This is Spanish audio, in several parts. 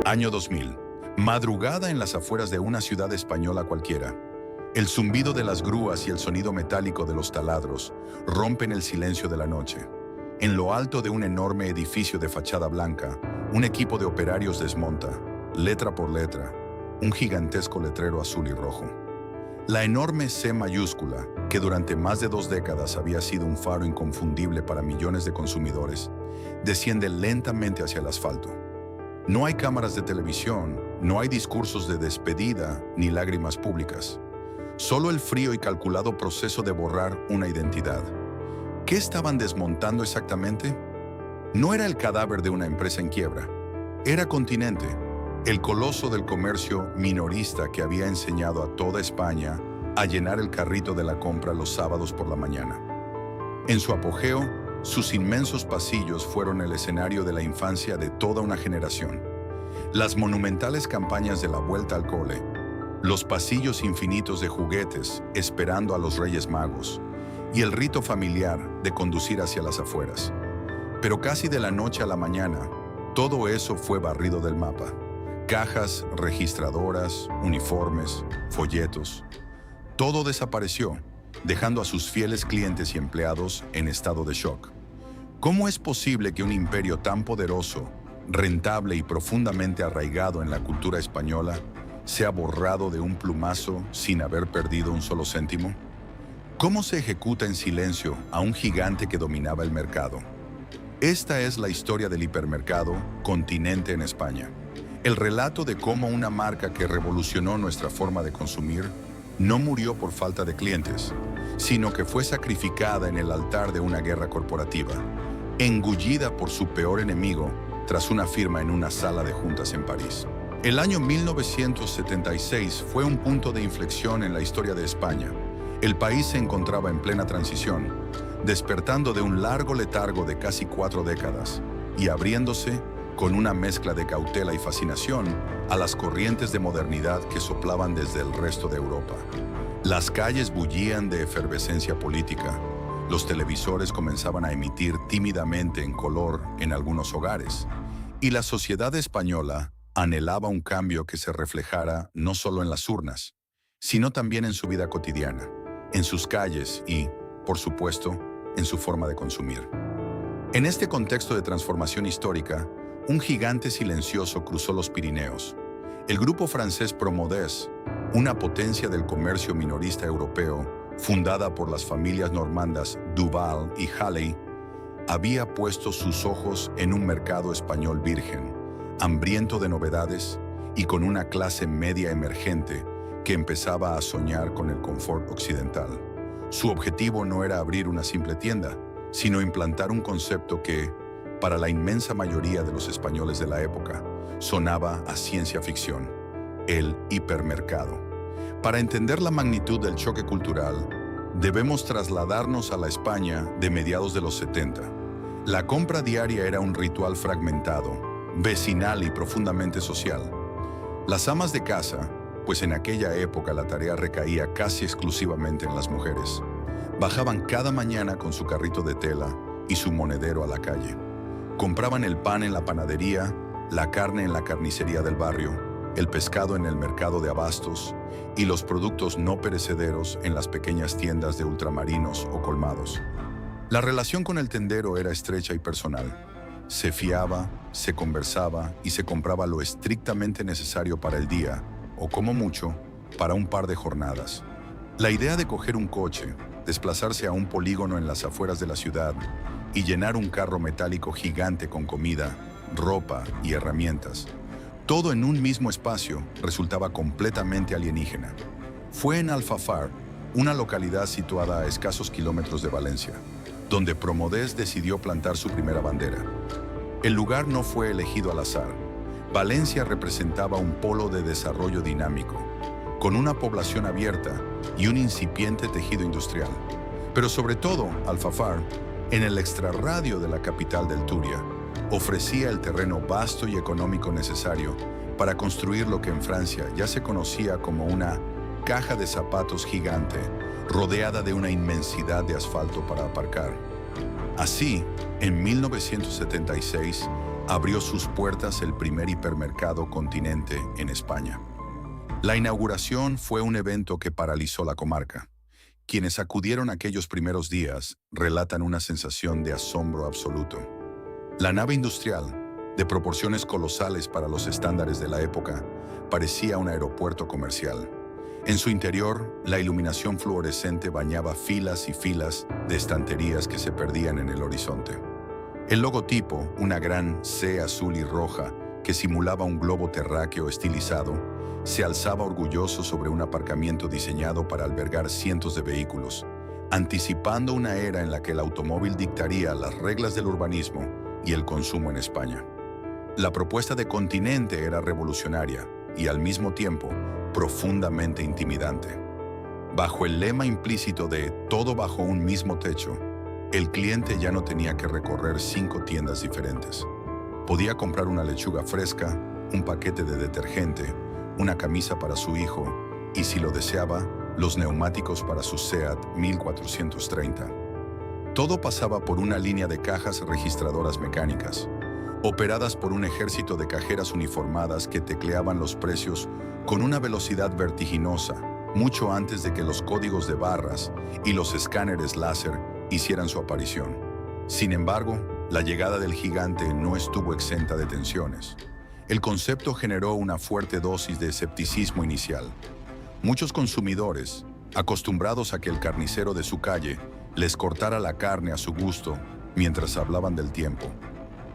Año 2000. Madrugada en las afueras de una ciudad española cualquiera. El zumbido de las grúas y el sonido metálico de los taladros rompen el silencio de la noche. En lo alto de un enorme edificio de fachada blanca, un equipo de operarios desmonta, letra por letra, un gigantesco letrero azul y rojo. La enorme C mayúscula, que durante más de 2 décadas había sido un faro inconfundible para millones de consumidores, desciende lentamente hacia el asfalto. No hay cámaras de televisión, no hay discursos de despedida ni lágrimas públicas. Solo el frío y calculado proceso de borrar una identidad. ¿Qué estaban desmontando exactamente? No era el cadáver de una empresa en quiebra. Era Continente, el coloso del comercio minorista que había enseñado a toda España a llenar el carrito de la compra los sábados por la mañana. En su apogeo, sus inmensos pasillos fueron el escenario de la infancia de toda una generación. Las monumentales campañas de la vuelta al cole, los pasillos infinitos de juguetes esperando a los Reyes Magos y el rito familiar de conducir hacia las afueras. Pero casi de la noche a la mañana, todo eso fue barrido del mapa. Cajas, registradoras, uniformes, folletos. Todo desapareció, dejando a sus fieles clientes y empleados en estado de shock. ¿Cómo es posible que un imperio tan poderoso, rentable y profundamente arraigado en la cultura española sea borrado de un plumazo sin haber perdido un solo céntimo? ¿Cómo se ejecuta en silencio a un gigante que dominaba el mercado? Esta es la historia del hipermercado Continente en España. El relato de cómo una marca que revolucionó nuestra forma de consumir no murió por falta de clientes, sino que fue sacrificada en el altar de una guerra corporativa, engullida por su peor enemigo tras una firma en una sala de juntas en París. El año 1976 fue un punto de inflexión en la historia de España. El país se encontraba en plena transición, despertando de un largo letargo de casi 4 décadas y abriéndose con una mezcla de cautela y fascinación a las corrientes de modernidad que soplaban desde el resto de Europa. Las calles bullían de efervescencia política, los televisores comenzaban a emitir tímidamente en color en algunos hogares, y la sociedad española anhelaba un cambio que se reflejara no solo en las urnas, sino también en su vida cotidiana, en sus calles y, por supuesto, en su forma de consumir. En este contexto de transformación histórica, un gigante silencioso cruzó los Pirineos. El grupo francés Promodés, una potencia del comercio minorista europeo, fundada por las familias normandas Duval y Halley, había puesto sus ojos en un mercado español virgen, hambriento de novedades y con una clase media emergente que empezaba a soñar con el confort occidental. Su objetivo no era abrir una simple tienda, sino implantar un concepto que, para la inmensa mayoría de los españoles de la época, sonaba a ciencia ficción: el hipermercado. Para entender la magnitud del choque cultural, debemos trasladarnos a la España de mediados de los 70. La compra diaria era un ritual fragmentado, vecinal y profundamente social. Las amas de casa, pues en aquella época la tarea recaía casi exclusivamente en las mujeres, bajaban cada mañana con su carrito de tela y su monedero a la calle. Compraban el pan en la panadería, la carne en la carnicería del barrio, el pescado en el mercado de abastos y los productos no perecederos en las pequeñas tiendas de ultramarinos o colmados. La relación con el tendero era estrecha y personal. Se fiaba, se conversaba y se compraba lo estrictamente necesario para el día, o como mucho, para un par de jornadas. La idea de coger un coche, desplazarse a un polígono en las afueras de la ciudad y llenar un carro metálico gigante con comida, ropa y herramientas, todo en un mismo espacio, resultaba completamente alienígena. Fue en Alfafar, una localidad situada a escasos kilómetros de Valencia, donde Promodés decidió plantar su primera bandera. El lugar no fue elegido al azar. Valencia representaba un polo de desarrollo dinámico, con una población abierta y un incipiente tejido industrial. Pero sobre todo, Alfafar, en el extrarradio de la capital del Turia, ofrecía el terreno vasto y económico necesario para construir lo que en Francia ya se conocía como una caja de zapatos gigante, rodeada de una inmensidad de asfalto para aparcar. Así, en 1976, abrió sus puertas el primer hipermercado Continente en España. La inauguración fue un evento que paralizó la comarca. Quienes acudieron aquellos primeros días relatan una sensación de asombro absoluto. La nave industrial, de proporciones colosales para los estándares de la época, parecía un aeropuerto comercial. En su interior, la iluminación fluorescente bañaba filas y filas de estanterías que se perdían en el horizonte. El logotipo, una gran C azul y roja que simulaba un globo terráqueo estilizado, se alzaba orgulloso sobre un aparcamiento diseñado para albergar cientos de vehículos, anticipando una era en la que el automóvil dictaría las reglas del urbanismo y el consumo en España. La propuesta de Continente era revolucionaria y al mismo tiempo profundamente intimidante. Bajo el lema implícito de "todo bajo un mismo techo", el cliente ya no tenía que recorrer 5 tiendas diferentes. Podía comprar una lechuga fresca, un paquete de detergente, una camisa para su hijo y, si lo deseaba, los neumáticos para su SEAT 1430. Todo pasaba por una línea de cajas registradoras mecánicas, operadas por un ejército de cajeras uniformadas que tecleaban los precios con una velocidad vertiginosa, mucho antes de que los códigos de barras y los escáneres láser hicieran su aparición. Sin embargo, la llegada del gigante no estuvo exenta de tensiones. El concepto generó una fuerte dosis de escepticismo inicial. Muchos consumidores, acostumbrados a que el carnicero de su calle les cortara la carne a su gusto mientras hablaban del tiempo,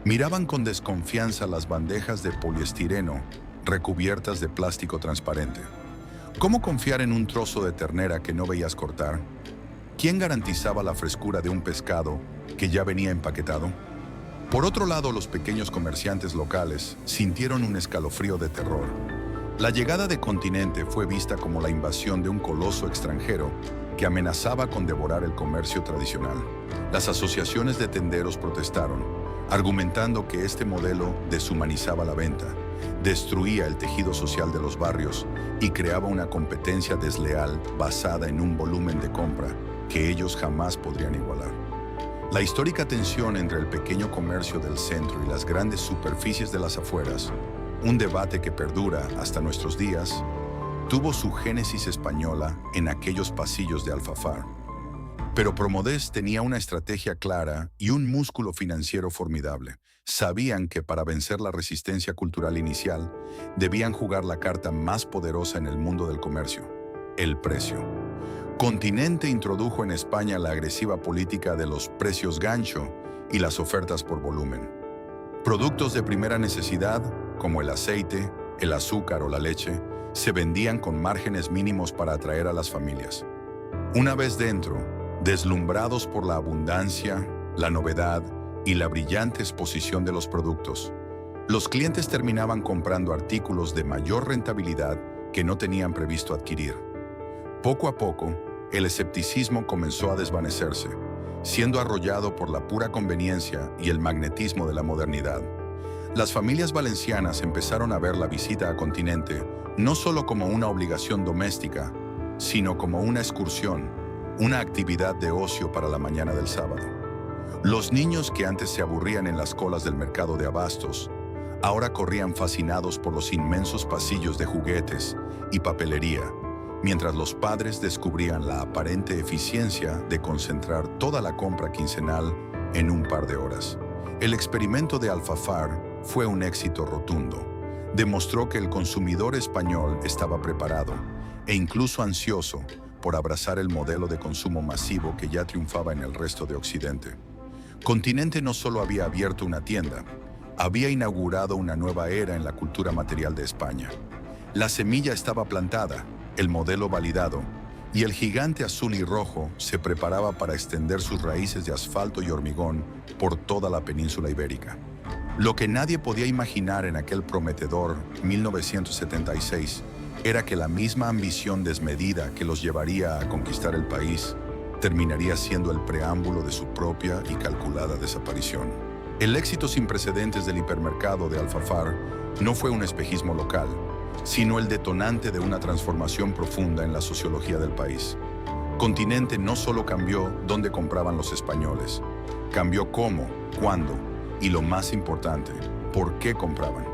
miraban con desconfianza las bandejas de poliestireno recubiertas de plástico transparente. ¿Cómo confiar en un trozo de ternera que no veías cortar? ¿Quién garantizaba la frescura de un pescado que ya venía empaquetado? Por otro lado, los pequeños comerciantes locales sintieron un escalofrío de terror. La llegada de Continente fue vista como la invasión de un coloso extranjero que amenazaba con devorar el comercio tradicional. Las asociaciones de tenderos protestaron, argumentando que este modelo deshumanizaba la venta, destruía el tejido social de los barrios y creaba una competencia desleal basada en un volumen de compra que ellos jamás podrían igualar. La histórica tensión entre el pequeño comercio del centro y las grandes superficies de las afueras, un debate que perdura hasta nuestros días, tuvo su génesis española en aquellos pasillos de Alfafar. Pero Promodés tenía una estrategia clara y un músculo financiero formidable. Sabían que para vencer la resistencia cultural inicial, debían jugar la carta más poderosa en el mundo del comercio: el precio. Continente introdujo en España la agresiva política de los precios gancho y las ofertas por volumen. Productos de primera necesidad, como el aceite, el azúcar o la leche, se vendían con márgenes mínimos para atraer a las familias. Una vez dentro, deslumbrados por la abundancia, la novedad y la brillante exposición de los productos, los clientes terminaban comprando artículos de mayor rentabilidad que no tenían previsto adquirir. Poco a poco, el escepticismo comenzó a desvanecerse, siendo arrollado por la pura conveniencia y el magnetismo de la modernidad. Las familias valencianas empezaron a ver la visita a Continente no solo como una obligación doméstica, sino como una excursión, una actividad de ocio para la mañana del sábado. Los niños que antes se aburrían en las colas del mercado de abastos, ahora corrían fascinados por los inmensos pasillos de juguetes y papelería, mientras los padres descubrían la aparente eficiencia de concentrar toda la compra quincenal en un par de horas. El experimento de Alfafar fue un éxito rotundo. Demostró que el consumidor español estaba preparado e incluso ansioso por abrazar el modelo de consumo masivo que ya triunfaba en el resto de Occidente. Continente no solo había abierto una tienda, había inaugurado una nueva era en la cultura material de España. La semilla estaba plantada, el modelo validado, y el gigante azul y rojo se preparaba para extender sus raíces de asfalto y hormigón por toda la península ibérica. Lo que nadie podía imaginar en aquel prometedor 1976 era que la misma ambición desmedida que los llevaría a conquistar el país terminaría siendo el preámbulo de su propia y calculada desaparición. El éxito sin precedentes del hipermercado de Alfafar no fue un espejismo local, sino el detonante de una transformación profunda en la sociología del país. Continente no solo cambió dónde compraban los españoles, cambió cómo, cuándo y, lo más importante, ¿Por qué compraban?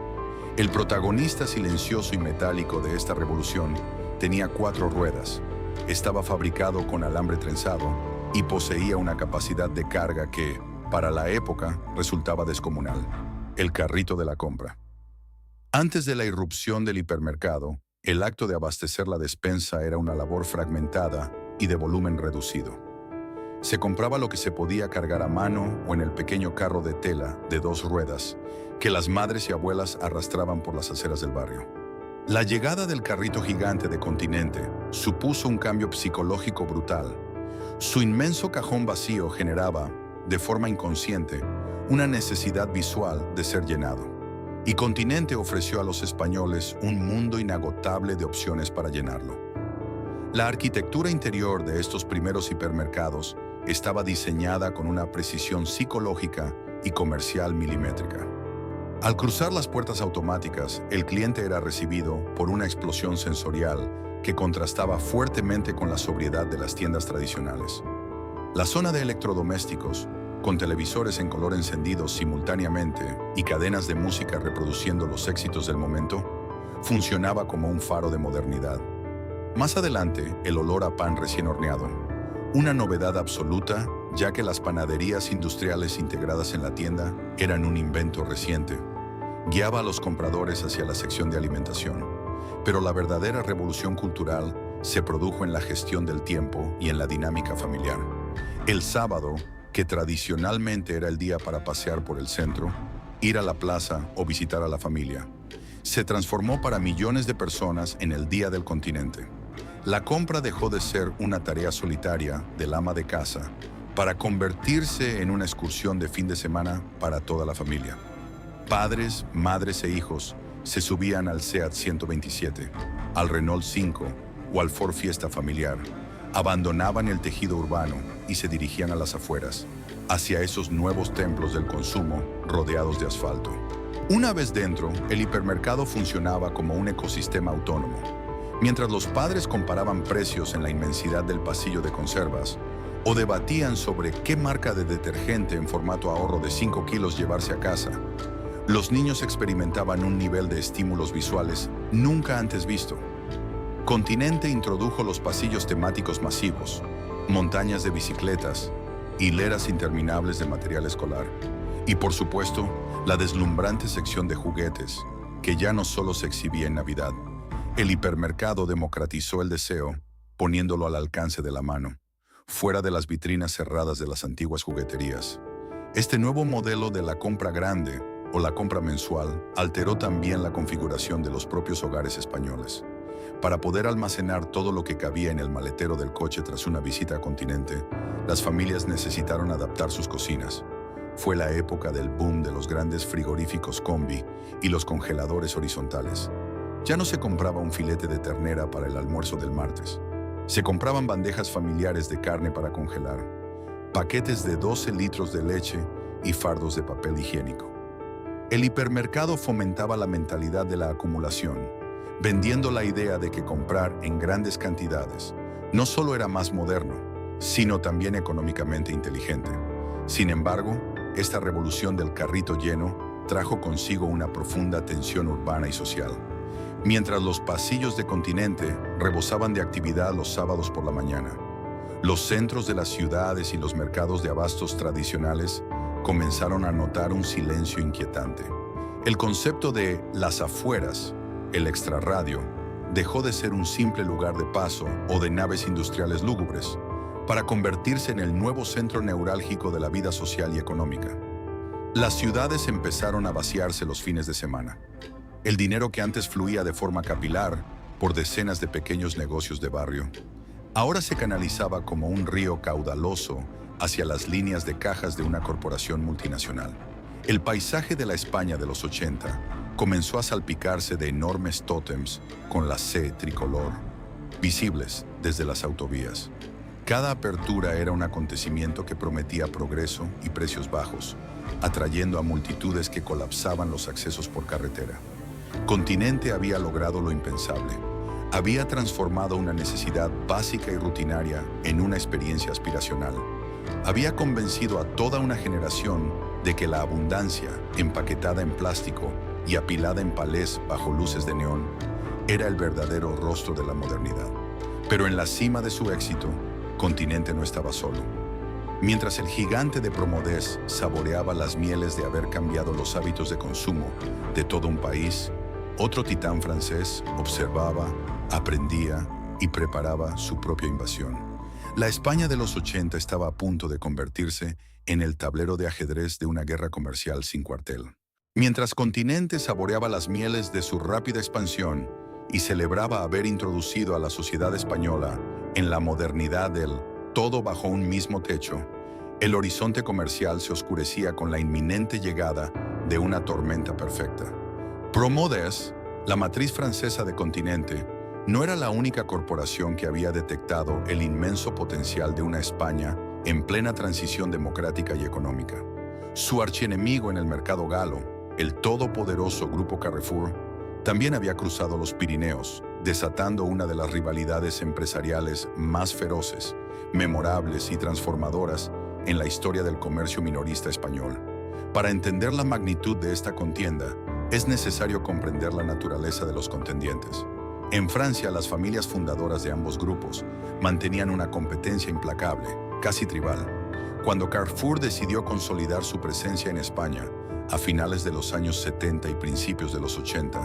El protagonista silencioso y metálico de esta revolución tenía 4 ruedas, estaba fabricado con alambre trenzado y poseía una capacidad de carga que, para la época, resultaba descomunal: el carrito de la compra. Antes de la irrupción del hipermercado, el acto de abastecer la despensa era una labor fragmentada y de volumen reducido. Se compraba lo que se podía cargar a mano o en el pequeño carro de tela de 2 ruedas que las madres y abuelas arrastraban por las aceras del barrio. La llegada del carrito gigante de Continente supuso un cambio psicológico brutal. Su inmenso cajón vacío generaba, de forma inconsciente, una necesidad visual de ser llenado. Y Continente ofreció a los españoles un mundo inagotable de opciones para llenarlo. La arquitectura interior de estos primeros hipermercados estaba diseñada con una precisión psicológica y comercial milimétrica. Al cruzar las puertas automáticas, el cliente era recibido por una explosión sensorial que contrastaba fuertemente con la sobriedad de las tiendas tradicionales. La zona de electrodomésticos, con televisores en color encendidos simultáneamente y cadenas de música reproduciendo los éxitos del momento, funcionaba como un faro de modernidad. Más adelante, el olor a pan recién horneado, una novedad absoluta, ya que las panaderías industriales integradas en la tienda eran un invento reciente, guiaba a los compradores hacia la sección de alimentación. Pero la verdadera revolución cultural se produjo en la gestión del tiempo y en la dinámica familiar. El sábado, que tradicionalmente era el día para pasear por el centro, ir a la plaza o visitar a la familia, se transformó para millones de personas en el Día del Continente. La compra dejó de ser una tarea solitaria del ama de casa para convertirse en una excursión de fin de semana para toda la familia. Padres, madres e hijos se subían al Seat 127, al Renault 5 o al Ford Fiesta familiar, abandonaban el tejido urbano y se dirigían a las afueras, hacia esos nuevos templos del consumo rodeados de asfalto. Una vez dentro, el hipermercado funcionaba como un ecosistema autónomo. Mientras los padres comparaban precios en la inmensidad del pasillo de conservas o debatían sobre qué marca de detergente en formato ahorro de 5 kilos llevarse a casa, los niños experimentaban un nivel de estímulos visuales nunca antes visto. Continente introdujo los pasillos temáticos masivos, montañas de bicicletas, hileras interminables de material escolar y, por supuesto, la deslumbrante sección de juguetes, que ya no solo se exhibía en Navidad. El hipermercado democratizó el deseo, poniéndolo al alcance de la mano, fuera de las vitrinas cerradas de las antiguas jugueterías. Este nuevo modelo de la compra grande o la compra mensual alteró también la configuración de los propios hogares españoles. Para poder almacenar todo lo que cabía en el maletero del coche tras una visita a Continente, las familias necesitaron adaptar sus cocinas. Fue la época del boom de los grandes frigoríficos combi y los congeladores horizontales. Ya no se compraba un filete de ternera para el almuerzo del martes. Se compraban bandejas familiares de carne para congelar, paquetes de 12 litros de leche y fardos de papel higiénico. El hipermercado fomentaba la mentalidad de la acumulación, vendiendo la idea de que comprar en grandes cantidades no solo era más moderno, sino también económicamente inteligente. Sin embargo, esta revolución del carrito lleno trajo consigo una profunda tensión urbana y social. Mientras los pasillos de Continente rebosaban de actividad los sábados por la mañana, los centros de las ciudades y los mercados de abastos tradicionales comenzaron a notar un silencio inquietante. El concepto de las afueras, el extrarradio, dejó de ser un simple lugar de paso o de naves industriales lúgubres para convertirse en el nuevo centro neurálgico de la vida social y económica. Las ciudades empezaron a vaciarse los fines de semana. El dinero que antes fluía de forma capilar por decenas de pequeños negocios de barrio, ahora se canalizaba como un río caudaloso hacia las líneas de cajas de una corporación multinacional. El paisaje de la España de los 80 comenzó a salpicarse de enormes tótems con la C tricolor, visibles desde las autovías. Cada apertura era un acontecimiento que prometía progreso y precios bajos, atrayendo a multitudes que colapsaban los accesos por carretera. Continente había logrado lo impensable. Había transformado una necesidad básica y rutinaria en una experiencia aspiracional. había convencido a toda una generación de que la abundancia, empaquetada en plástico y apilada en palés bajo luces de neón, era el verdadero rostro de la modernidad. Pero en la cima de su éxito, Continente no estaba solo. Mientras el gigante de Promodés saboreaba las mieles de haber cambiado los hábitos de consumo de todo un país, otro titán francés observaba, aprendía y preparaba su propia invasión. La España de los 80 estaba a punto de convertirse en el tablero de ajedrez de una guerra comercial sin cuartel. Mientras Continente saboreaba las mieles de su rápida expansión y celebraba haber introducido a la sociedad española en la modernidad del todo bajo un mismo techo, el horizonte comercial se oscurecía con la inminente llegada de una tormenta perfecta. Promodés, la matriz francesa de Continente, no era la única corporación que había detectado el inmenso potencial de una España en plena transición democrática y económica. Su archienemigo en el mercado galo, el todopoderoso Grupo Carrefour, también había cruzado los Pirineos, desatando una de las rivalidades empresariales más feroces, memorables y transformadoras en la historia del comercio minorista español. Para entender la magnitud de esta contienda, es necesario comprender la naturaleza de los contendientes. En Francia, las familias fundadoras de ambos grupos mantenían una competencia implacable, casi tribal. Cuando Carrefour decidió consolidar su presencia en España, a finales de los años 70 y principios de los 80,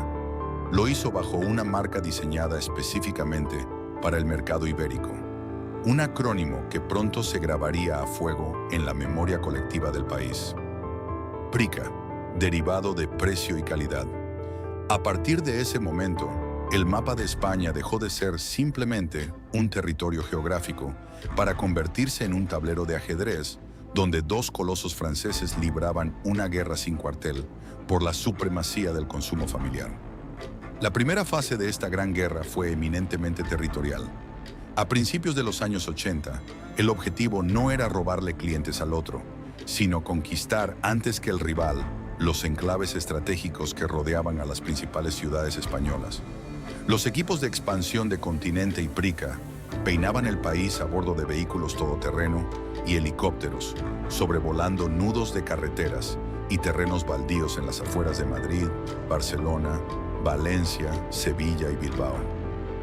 lo hizo bajo una marca diseñada específicamente para el mercado ibérico. Un acrónimo que pronto se grabaría a fuego en la memoria colectiva del país. PRICA, derivado de precio y calidad. A partir de ese momento, el mapa de España dejó de ser simplemente un territorio geográfico para convertirse en un tablero de ajedrez donde dos colosos franceses libraban una guerra sin cuartel por la supremacía del consumo familiar. La primera fase de esta gran guerra fue eminentemente territorial. A principios de los años 80, el objetivo no era robarle clientes al otro, sino conquistar antes que el rival los enclaves estratégicos que rodeaban a las principales ciudades españolas. Los equipos de expansión de Continente y PRICA peinaban el país a bordo de vehículos todoterreno y helicópteros, sobrevolando nudos de carreteras y terrenos baldíos en las afueras de Madrid, Barcelona, Valencia, Sevilla y Bilbao.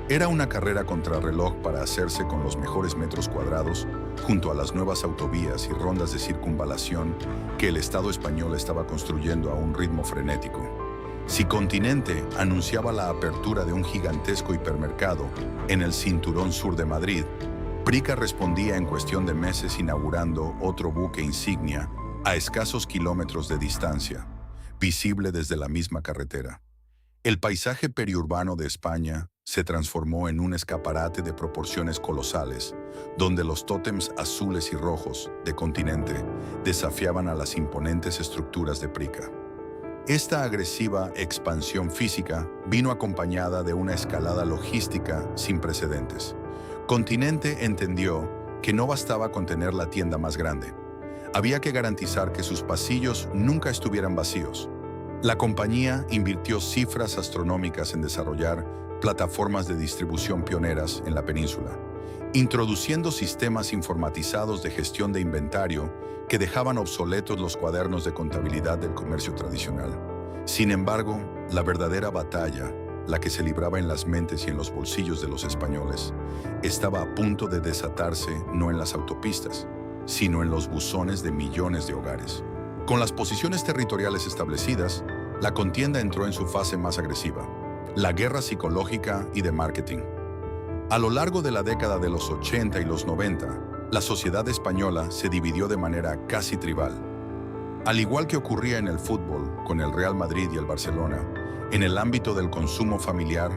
Era una carrera contrarreloj para hacerse con los mejores metros cuadrados junto a las nuevas autovías y rondas de circunvalación que el Estado español estaba construyendo a un ritmo frenético. Si Continente anunciaba la apertura de un gigantesco hipermercado en el cinturón sur de Madrid, PRICA respondía en cuestión de meses inaugurando otro buque insignia a escasos kilómetros de distancia, visible desde la misma carretera. El paisaje periurbano de España se transformó en un escaparate de proporciones colosales, donde los tótems azules y rojos de Continente desafiaban a las imponentes estructuras de PRICA. Esta agresiva expansión física vino acompañada de una escalada logística sin precedentes. Continente entendió que no bastaba con tener la tienda más grande. Había que garantizar que sus pasillos nunca estuvieran vacíos. La compañía invirtió cifras astronómicas en desarrollar plataformas de distribución pioneras en la península, introduciendo sistemas informatizados de gestión de inventario que dejaban obsoletos los cuadernos de contabilidad del comercio tradicional. Sin embargo, la verdadera batalla, la que se libraba en las mentes y en los bolsillos de los españoles, estaba a punto de desatarse no en las autopistas, sino en los buzones de millones de hogares. Con las posiciones territoriales establecidas, la contienda entró en su fase más agresiva, la guerra psicológica y de marketing. A lo largo de la década de los 80 y los 90, la sociedad española se dividió de manera casi tribal. Al igual que ocurría en el fútbol, con el Real Madrid y el Barcelona, en el ámbito del consumo familiar,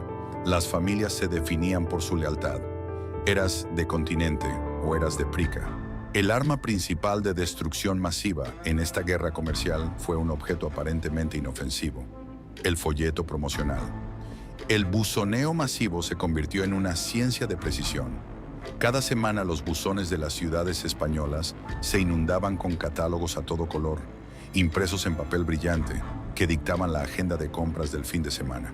las familias se definían por su lealtad. ¿Eras de Continente o eras de PRICA? El arma principal de destrucción masiva en esta guerra comercial fue un objeto aparentemente inofensivo: el folleto promocional. El buzoneo masivo se convirtió en una ciencia de precisión. Cada semana los buzones de las ciudades españolas se inundaban con catálogos a todo color, impresos en papel brillante, que dictaban la agenda de compras del fin de semana.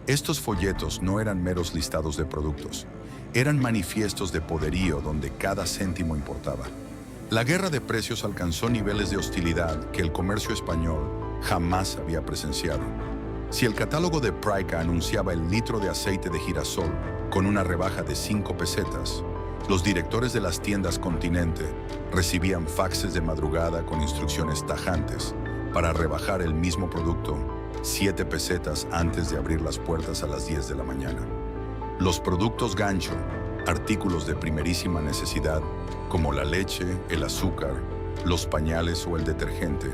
Estos folletos no eran meros listados de productos, eran manifiestos de poderío donde cada céntimo importaba. La guerra de precios alcanzó niveles de hostilidad que el comercio español jamás había presenciado. Si el catálogo de Pryca anunciaba el litro de aceite de girasol con una rebaja de 5 pesetas, los directores de las tiendas Continente recibían faxes de madrugada con instrucciones tajantes para rebajar el mismo producto 7 pesetas antes de abrir las puertas a las 10 de la mañana. Los productos gancho, artículos de primerísima necesidad, como la leche, el azúcar, los pañales o el detergente,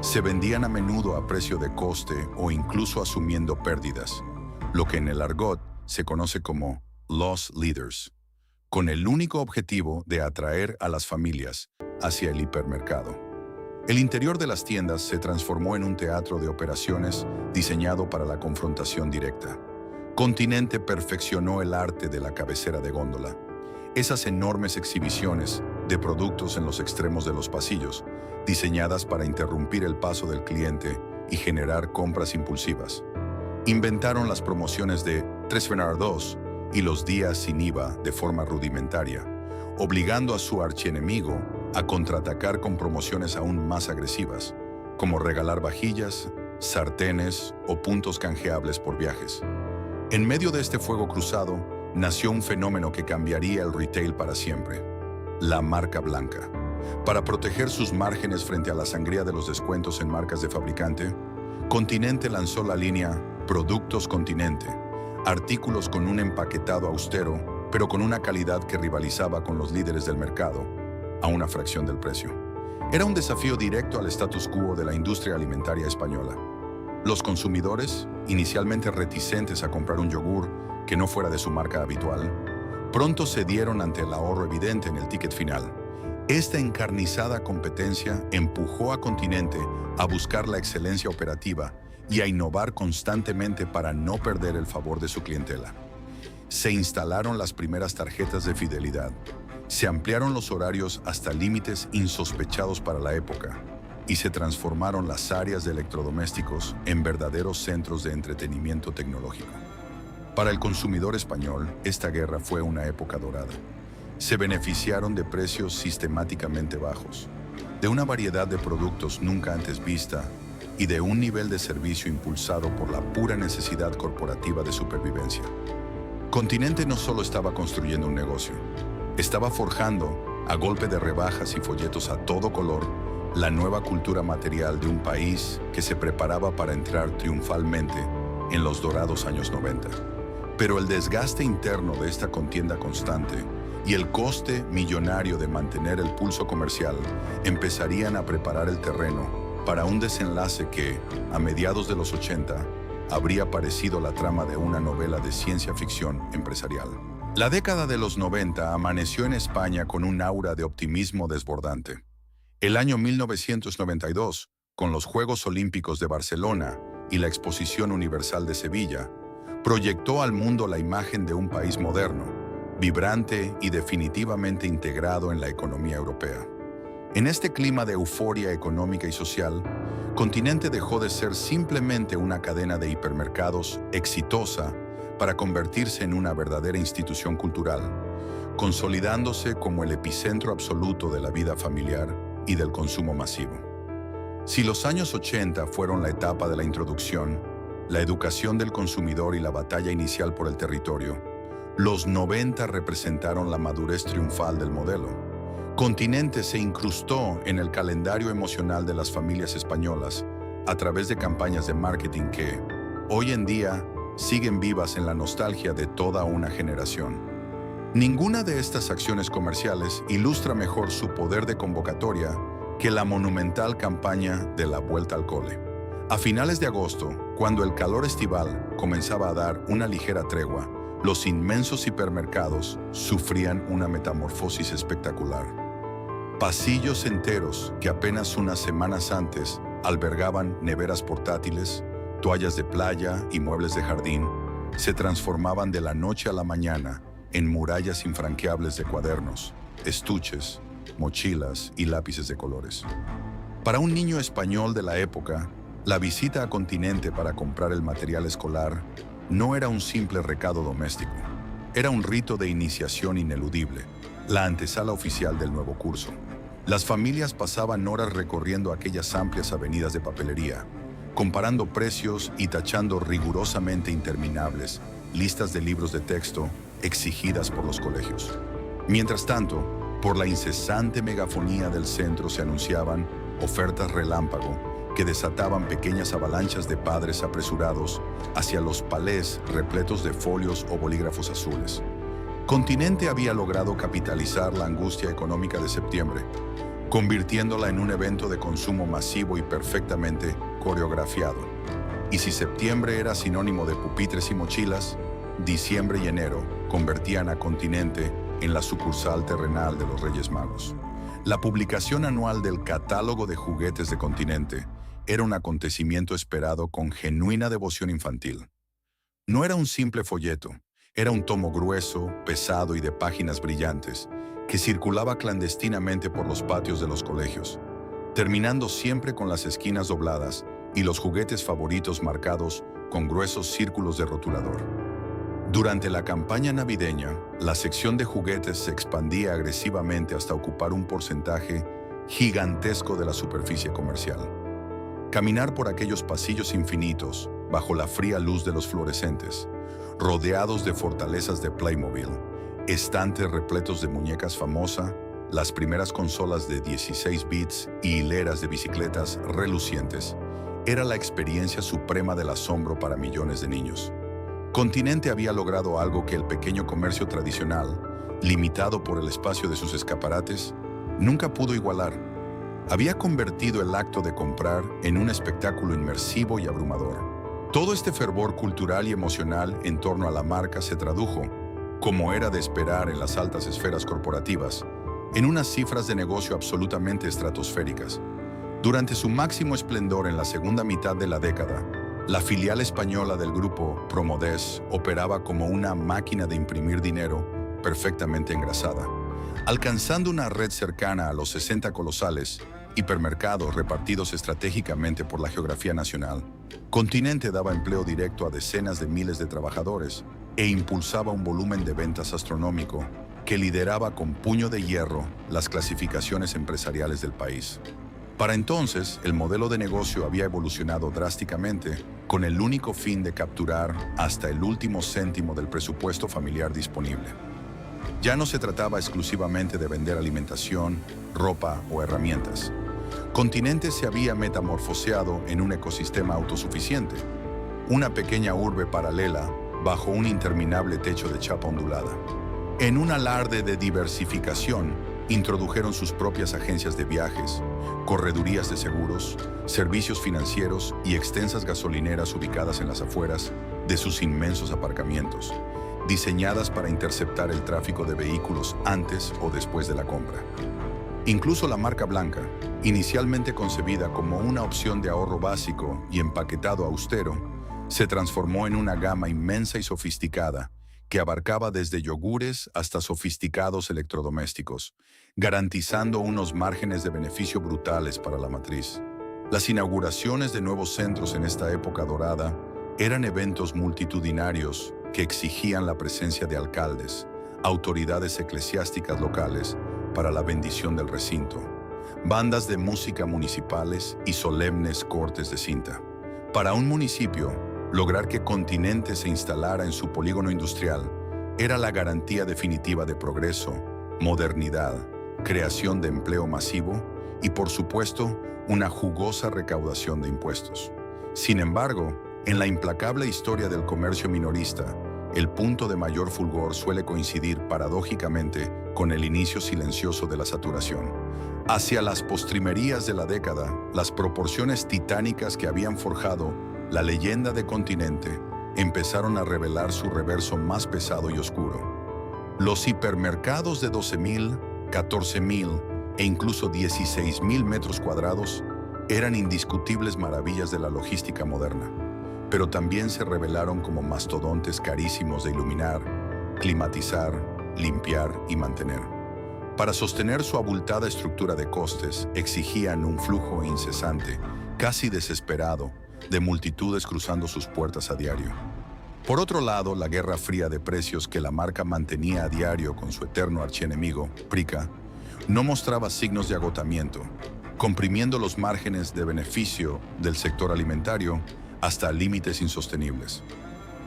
se vendían a menudo a precio de coste o incluso asumiendo pérdidas, lo que en el argot se conoce como loss leaders, con el único objetivo de atraer a las familias hacia el hipermercado. El interior de las tiendas se transformó en un teatro de operaciones diseñado para la confrontación directa. Continente perfeccionó el arte de la cabecera de góndola. Esas enormes exhibiciones de productos en los extremos de los pasillos, diseñadas para interrumpir el paso del cliente y generar compras impulsivas. Inventaron las promociones de 3x2 y los días sin IVA de forma rudimentaria, obligando a su archienemigo a contraatacar con promociones aún más agresivas, como regalar vajillas, sartenes o puntos canjeables por viajes. En medio de este fuego cruzado, nació un fenómeno que cambiaría el retail para siempre: la marca blanca. Para proteger sus márgenes frente a la sangría de los descuentos en marcas de fabricante, Continente lanzó la línea Productos Continente, artículos con un empaquetado austero, pero con una calidad que rivalizaba con los líderes del mercado, a una fracción del precio. Era un desafío directo al status quo de la industria alimentaria española. Los consumidores, inicialmente reticentes a comprar un yogur que no fuera de su marca habitual, pronto cedieron ante el ahorro evidente en el ticket final. Esta encarnizada competencia empujó a Continente a buscar la excelencia operativa y a innovar constantemente para no perder el favor de su clientela. Se instalaron las primeras tarjetas de fidelidad, se ampliaron los horarios hasta límites insospechados para la época y se transformaron las áreas de electrodomésticos en verdaderos centros de entretenimiento tecnológico. Para el consumidor español, esta guerra fue una época dorada. Se beneficiaron de precios sistemáticamente bajos, de una variedad de productos nunca antes vista y de un nivel de servicio impulsado por la pura necesidad corporativa de supervivencia. Continente no solo estaba construyendo un negocio, estaba forjando, a golpe de rebajas y folletos a todo color, la nueva cultura material de un país que se preparaba para entrar triunfalmente en los dorados años 90. Pero el desgaste interno de esta contienda constante y el coste millonario de mantener el pulso comercial empezarían a preparar el terreno para un desenlace que, a mediados de los 80, habría parecido la trama de una novela de ciencia ficción empresarial. La década de los 90 amaneció en España con un aura de optimismo desbordante. El año 1992, con los Juegos Olímpicos de Barcelona y la Exposición Universal de Sevilla, proyectó al mundo la imagen de un país moderno, vibrante y definitivamente integrado en la economía europea. En este clima de euforia económica y social, Continente dejó de ser simplemente una cadena de hipermercados exitosa para convertirse en una verdadera institución cultural, consolidándose como el epicentro absoluto de la vida familiar y del consumo masivo. Si los años 80 fueron la etapa de la introducción, la educación del consumidor y la batalla inicial por el territorio, los 90 representaron la madurez triunfal del modelo. Continente se incrustó en el calendario emocional de las familias españolas a través de campañas de marketing que, hoy en día, siguen vivas en la nostalgia de toda una generación. Ninguna de estas acciones comerciales ilustra mejor su poder de convocatoria que la monumental campaña de la Vuelta al Cole. A finales de agosto, cuando el calor estival comenzaba a dar una ligera tregua, los inmensos hipermercados sufrían una metamorfosis espectacular. Pasillos enteros que apenas unas semanas antes albergaban neveras portátiles, toallas de playa y muebles de jardín, se transformaban de la noche a la mañana en murallas infranqueables de cuadernos, estuches, mochilas y lápices de colores. Para un niño español de la época, la visita a Continente para comprar el material escolar no era un simple recado doméstico, era un rito de iniciación ineludible, la antesala oficial del nuevo curso. Las familias pasaban horas recorriendo aquellas amplias avenidas de papelería, comparando precios y tachando rigurosamente interminables listas de libros de texto exigidas por los colegios. Mientras tanto, por la incesante megafonía del centro se anunciaban ofertas relámpago que desataban pequeñas avalanchas de padres apresurados hacia los palés repletos de folios o bolígrafos azules. Continente había logrado capitalizar la angustia económica de septiembre, convirtiéndola en un evento de consumo masivo y perfectamente coreografiado. Y si septiembre era sinónimo de pupitres y mochilas, diciembre y enero convertían a Continente en la sucursal terrenal de los Reyes Magos. La publicación anual del Catálogo de Juguetes de Continente era un acontecimiento esperado con genuina devoción infantil. No era un simple folleto, era un tomo grueso, pesado y de páginas brillantes, que circulaba clandestinamente por los patios de los colegios, terminando siempre con las esquinas dobladas y los juguetes favoritos marcados con gruesos círculos de rotulador. Durante la campaña navideña, la sección de juguetes se expandía agresivamente hasta ocupar un porcentaje gigantesco de la superficie comercial. Caminar por aquellos pasillos infinitos, bajo la fría luz de los fluorescentes, rodeados de fortalezas de Playmobil, estantes repletos de muñecas famosas, las primeras consolas de 16 bits y hileras de bicicletas relucientes, era la experiencia suprema del asombro para millones de niños. Continente había logrado algo que el pequeño comercio tradicional, limitado por el espacio de sus escaparates, nunca pudo igualar. Había convertido el acto de comprar en un espectáculo inmersivo y abrumador. Todo este fervor cultural y emocional en torno a la marca se tradujo, como era de esperar en las altas esferas corporativas, en unas cifras de negocio absolutamente estratosféricas. Durante su máximo esplendor en la segunda mitad de la década, la filial española del grupo Promodés operaba como una máquina de imprimir dinero perfectamente engrasada, alcanzando una red cercana a los 60 colosales hipermercados repartidos estratégicamente por la geografía nacional. Continente daba empleo directo a decenas de miles de trabajadores e impulsaba un volumen de ventas astronómico que lideraba con puño de hierro las clasificaciones empresariales del país. Para entonces, el modelo de negocio había evolucionado drásticamente con el único fin de capturar hasta el último céntimo del presupuesto familiar disponible. Ya no se trataba exclusivamente de vender alimentación, ropa o herramientas. Continente se había metamorfoseado en un ecosistema autosuficiente, una pequeña urbe paralela bajo un interminable techo de chapa ondulada. En un alarde de diversificación, introdujeron sus propias agencias de viajes, corredurías de seguros, servicios financieros y extensas gasolineras ubicadas en las afueras de sus inmensos aparcamientos, diseñadas para interceptar el tráfico de vehículos antes o después de la compra. Incluso la marca blanca, inicialmente concebida como una opción de ahorro básico y empaquetado austero, se transformó en una gama inmensa y sofisticada que abarcaba desde yogures hasta sofisticados electrodomésticos, garantizando unos márgenes de beneficio brutales para la matriz. Las inauguraciones de nuevos centros en esta época dorada eran eventos multitudinarios que exigían la presencia de alcaldes, autoridades eclesiásticas locales para la bendición del recinto, bandas de música municipales y solemnes cortes de cinta. Para un municipio, lograr que Continente se instalara en su polígono industrial era la garantía definitiva de progreso, modernidad, creación de empleo masivo y, por supuesto, una jugosa recaudación de impuestos. Sin embargo, en la implacable historia del comercio minorista, el punto de mayor fulgor suele coincidir paradójicamente con el inicio silencioso de la saturación. Hacia las postrimerías de la década, las proporciones titánicas que habían forjado la leyenda de Continente empezaron a revelar su reverso más pesado y oscuro. Los hipermercados de 12.000, 14.000 e incluso 16.000 metros cuadrados eran indiscutibles maravillas de la logística moderna, pero también se revelaron como mastodontes carísimos de iluminar, climatizar, limpiar y mantener. Para sostener su abultada estructura de costes, exigían un flujo incesante, casi desesperado, de multitudes cruzando sus puertas a diario. Por otro lado, la guerra fría de precios que la marca mantenía a diario con su eterno archienemigo, Prica, no mostraba signos de agotamiento, comprimiendo los márgenes de beneficio del sector alimentario hasta límites insostenibles.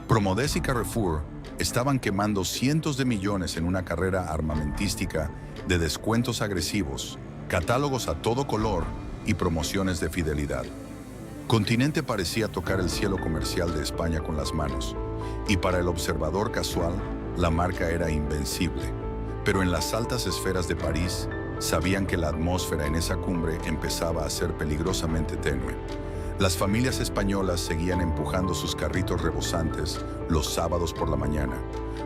Promodés y Carrefour estaban quemando cientos de millones en una carrera armamentística de descuentos agresivos, catálogos a todo color y promociones de fidelidad. Continente parecía tocar el cielo comercial de España con las manos, y para el observador casual, la marca era invencible. Pero en las altas esferas de París, sabían que la atmósfera en esa cumbre empezaba a ser peligrosamente tenue. Las familias españolas seguían empujando sus carritos rebosantes los sábados por la mañana,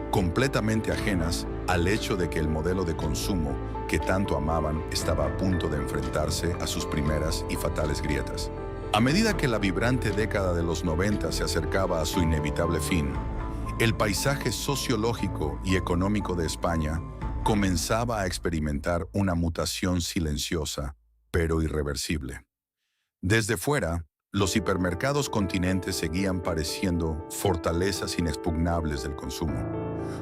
completamente ajenas al hecho de que el modelo de consumo que tanto amaban estaba a punto de enfrentarse a sus primeras y fatales grietas. A medida que la vibrante década de los 90 se acercaba a su inevitable fin, el paisaje sociológico y económico de España comenzaba a experimentar una mutación silenciosa, pero irreversible. Desde fuera, los hipermercados Continente seguían pareciendo fortalezas inexpugnables del consumo.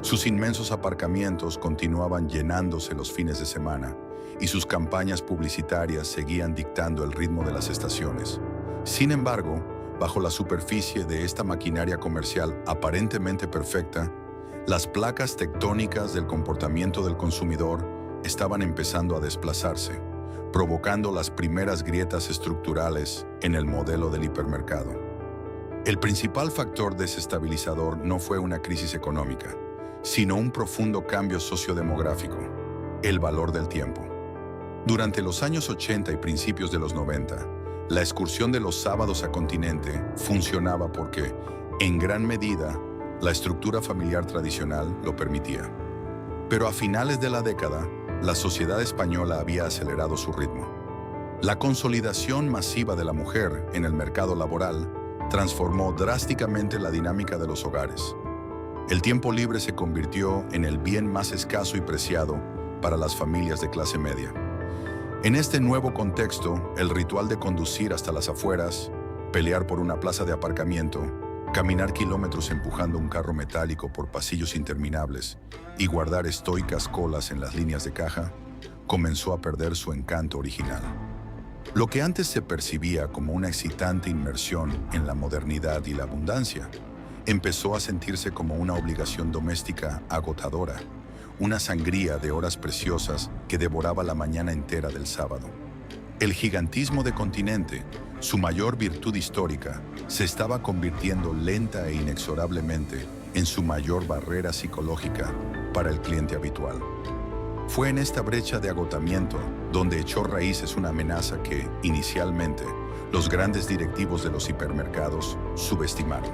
Sus inmensos aparcamientos continuaban llenándose los fines de semana y sus campañas publicitarias seguían dictando el ritmo de las estaciones. Sin embargo, bajo la superficie de esta maquinaria comercial aparentemente perfecta, las placas tectónicas del comportamiento del consumidor estaban empezando a desplazarse, provocando las primeras grietas estructurales en el modelo del hipermercado. El principal factor desestabilizador no fue una crisis económica, sino un profundo cambio sociodemográfico, el valor del tiempo. Durante los años 80 y principios de los 90, la excursión de los sábados a Continente funcionaba porque, en gran medida, la estructura familiar tradicional lo permitía. Pero a finales de la década, la sociedad española había acelerado su ritmo. La consolidación masiva de la mujer en el mercado laboral transformó drásticamente la dinámica de los hogares. El tiempo libre se convirtió en el bien más escaso y preciado para las familias de clase media. En este nuevo contexto, el ritual de conducir hasta las afueras, pelear por una plaza de aparcamiento, caminar kilómetros empujando un carro metálico por pasillos interminables y guardar estoicas colas en las líneas de caja, comenzó a perder su encanto original. Lo que antes se percibía como una excitante inmersión en la modernidad y la abundancia, empezó a sentirse como una obligación doméstica agotadora, una sangría de horas preciosas que devoraba la mañana entera del sábado. El gigantismo de Continente, su mayor virtud histórica, se estaba convirtiendo lenta e inexorablemente en su mayor barrera psicológica para el cliente habitual. Fue en esta brecha de agotamiento donde echó raíces una amenaza que, inicialmente, los grandes directivos de los hipermercados subestimaron: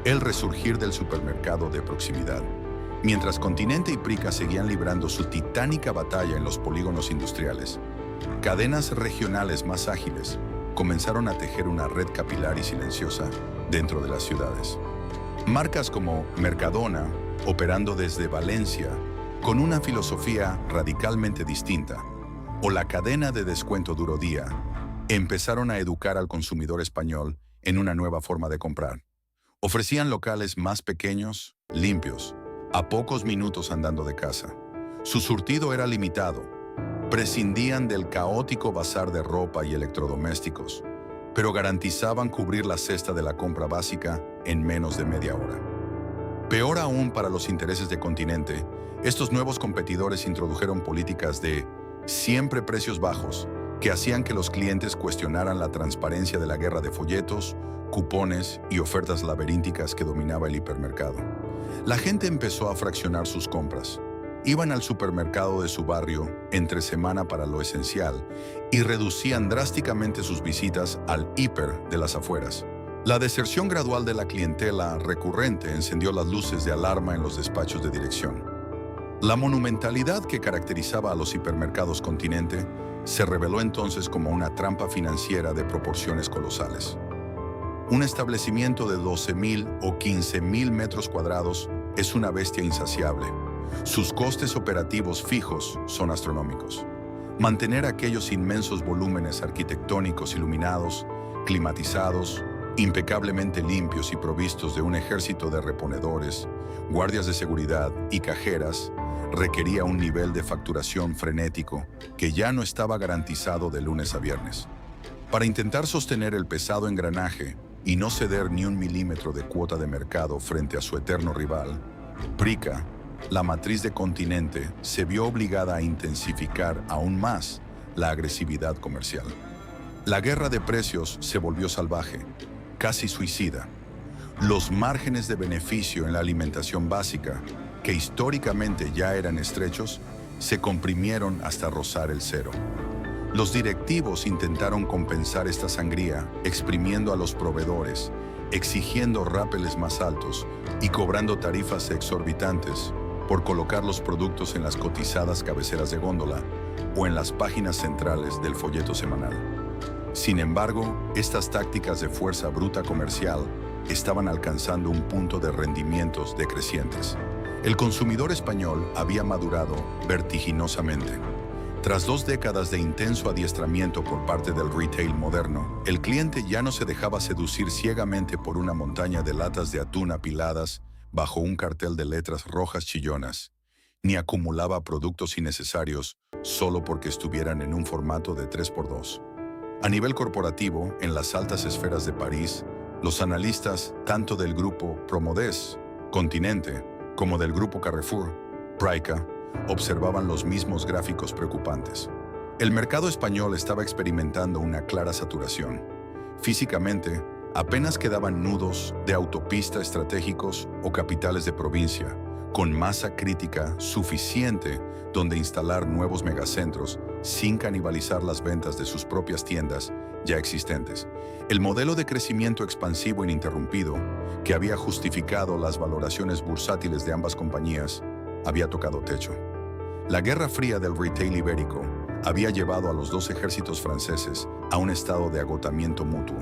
el resurgir del supermercado de proximidad. Mientras Continente y Prica seguían librando su titánica batalla en los polígonos industriales, cadenas regionales más ágiles comenzaron a tejer una red capilar y silenciosa dentro de las ciudades. Marcas como Mercadona, operando desde Valencia, con una filosofía radicalmente distinta, o la cadena de descuento Duro Día, empezaron a educar al consumidor español en una nueva forma de comprar. Ofrecían locales más pequeños, limpios, a pocos minutos andando de casa. Su surtido era limitado. Prescindían del caótico bazar de ropa y electrodomésticos, pero garantizaban cubrir la cesta de la compra básica en menos de media hora. Peor aún para los intereses de Continente, estos nuevos competidores introdujeron políticas de siempre precios bajos que hacían que los clientes cuestionaran la transparencia de la guerra de folletos, cupones y ofertas laberínticas que dominaba el hipermercado. La gente empezó a fraccionar sus compras. Iban al supermercado de su barrio entre semana para lo esencial y reducían drásticamente sus visitas al hiper de las afueras. La deserción gradual de la clientela recurrente encendió las luces de alarma en los despachos de dirección. La monumentalidad que caracterizaba a los hipermercados Continente se reveló entonces como una trampa financiera de proporciones colosales. Un establecimiento de 12,000 o 15,000 metros cuadrados es una bestia insaciable. Sus costes operativos fijos son astronómicos. Mantener aquellos inmensos volúmenes arquitectónicos iluminados, climatizados, impecablemente limpios y provistos de un ejército de reponedores, guardias de seguridad y cajeras, requería un nivel de facturación frenético que ya no estaba garantizado de lunes a viernes. Para intentar sostener el pesado engranaje y no ceder ni un milímetro de cuota de mercado frente a su eterno rival, Prica, la matriz de Continente, se vio obligada a intensificar aún más la agresividad comercial. La guerra de precios se volvió salvaje, casi suicida. Los márgenes de beneficio en la alimentación básica, que históricamente ya eran estrechos, se comprimieron hasta rozar el cero. Los directivos intentaron compensar esta sangría exprimiendo a los proveedores, exigiendo rápeles más altos y cobrando tarifas exorbitantes por colocar los productos en las cotizadas cabeceras de góndola o en las páginas centrales del folleto semanal. Sin embargo, estas tácticas de fuerza bruta comercial estaban alcanzando un punto de rendimientos decrecientes. El consumidor español había madurado vertiginosamente. Tras 2 décadas de intenso adiestramiento por parte del retail moderno, el cliente ya no se dejaba seducir ciegamente por una montaña de latas de atún apiladas bajo un cartel de letras rojas chillonas, ni acumulaba productos innecesarios solo porque estuvieran en un formato de 3x2. A nivel corporativo, en las altas esferas de París, los analistas tanto del grupo Promodés, Continente, como del grupo Carrefour, Prica, observaban los mismos gráficos preocupantes. El mercado español estaba experimentando una clara saturación. Físicamente, apenas quedaban nudos de autopista estratégicos o capitales de provincia, con masa crítica suficiente donde instalar nuevos megacentros sin canibalizar las ventas de sus propias tiendas ya existentes. El modelo de crecimiento expansivo ininterrumpido, que había justificado las valoraciones bursátiles de ambas compañías, había tocado techo. La Guerra Fría del retail ibérico había llevado a los 2 ejércitos franceses a un estado de agotamiento mutuo.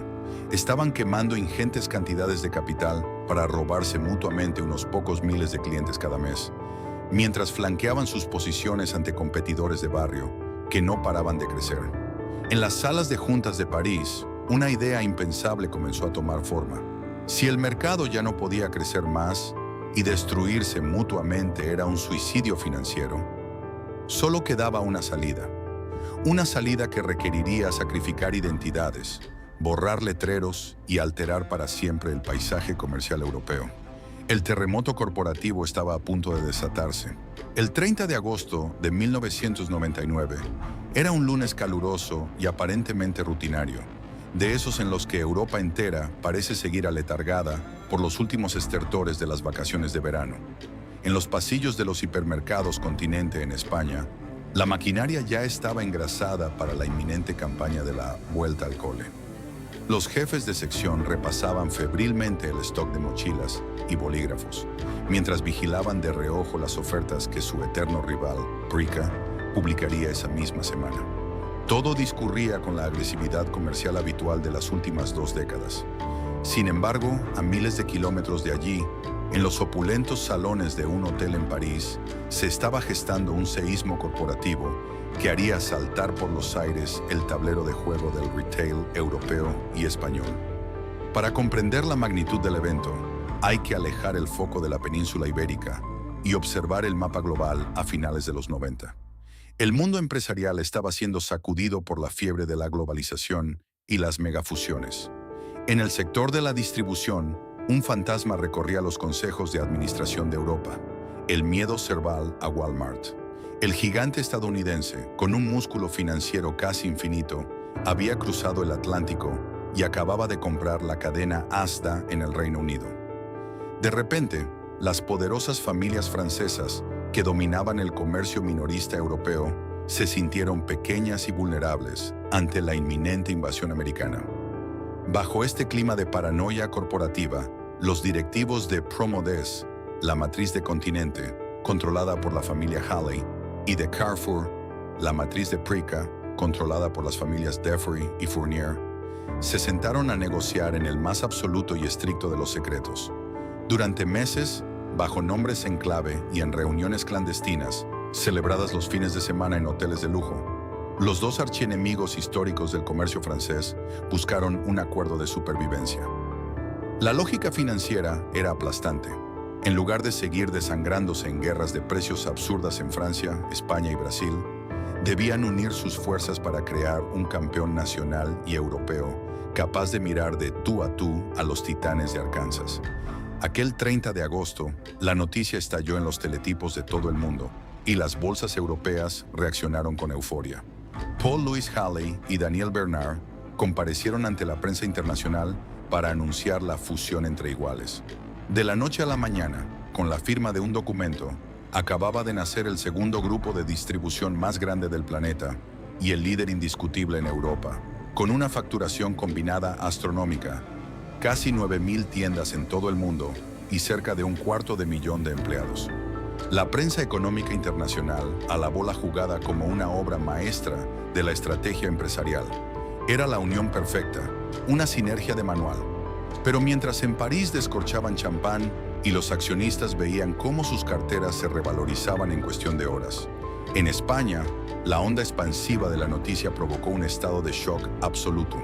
Estaban quemando ingentes cantidades de capital para robarse mutuamente unos pocos miles de clientes cada mes, mientras flanqueaban sus posiciones ante competidores de barrio que no paraban de crecer. En las salas de juntas de París, una idea impensable comenzó a tomar forma. Si el mercado ya no podía crecer más y destruirse mutuamente era un suicidio financiero, solo quedaba una salida que requeriría sacrificar identidades, borrar letreros y alterar para siempre el paisaje comercial europeo. El terremoto corporativo estaba a punto de desatarse. El 30 de agosto de 1999 era un lunes caluroso y aparentemente rutinario, de esos en los que Europa entera parece seguir aletargada por los últimos estertores de las vacaciones de verano. En los pasillos de los hipermercados Continente en España, la maquinaria ya estaba engrasada para la inminente campaña de la vuelta al cole. Los jefes de sección repasaban febrilmente el stock de mochilas y bolígrafos, mientras vigilaban de reojo las ofertas que su eterno rival, Prica, publicaría esa misma semana. Todo discurría con la agresividad comercial habitual de las últimas 2 décadas. Sin embargo, a miles de kilómetros de allí, en los opulentos salones de un hotel en París, se estaba gestando un seísmo corporativo que haría saltar por los aires el tablero de juego del retail europeo y español. Para comprender la magnitud del evento, hay que alejar el foco de la península ibérica y observar el mapa global a finales de los 90. El mundo empresarial estaba siendo sacudido por la fiebre de la globalización y las megafusiones. En el sector de la distribución, un fantasma recorría los consejos de administración de Europa: el miedo cerval a Walmart. El gigante estadounidense, con un músculo financiero casi infinito, había cruzado el Atlántico y acababa de comprar la cadena Asda en el Reino Unido. De repente, las poderosas familias francesas que dominaban el comercio minorista europeo se sintieron pequeñas y vulnerables ante la inminente invasión americana. Bajo este clima de paranoia corporativa, los directivos de Promodés, la matriz de Continente, controlada por la familia Halley, y de Carrefour, la matriz de Prica, controlada por las familias Defry y Fournier, se sentaron a negociar en el más absoluto y estricto de los secretos. Durante meses, bajo nombres en clave y en reuniones clandestinas, celebradas los fines de semana en hoteles de lujo, los 2 archienemigos históricos del comercio francés buscaron un acuerdo de supervivencia. La lógica financiera era aplastante. En lugar de seguir desangrándose en guerras de precios absurdas en Francia, España y Brasil, debían unir sus fuerzas para crear un campeón nacional y europeo capaz de mirar de tú a los Titanes de Arkansas. Aquel 30 de agosto, la noticia estalló en los teletipos de todo el mundo y las bolsas europeas reaccionaron con euforia. Paul Louis Halley y Daniel Bernard comparecieron ante la prensa internacional para anunciar la fusión entre iguales. De la noche a la mañana, con la firma de un documento, acababa de nacer el segundo grupo de distribución más grande del planeta y el líder indiscutible en Europa, con una facturación combinada astronómica, casi 9,000 tiendas en todo el mundo y cerca de 250,000 de empleados. La prensa económica internacional alabó la jugada como una obra maestra de la estrategia empresarial. Era la unión perfecta, una sinergia de manual. Pero mientras en París descorchaban champán y los accionistas veían cómo sus carteras se revalorizaban en cuestión de horas, en España, la onda expansiva de la noticia provocó un estado de shock absoluto.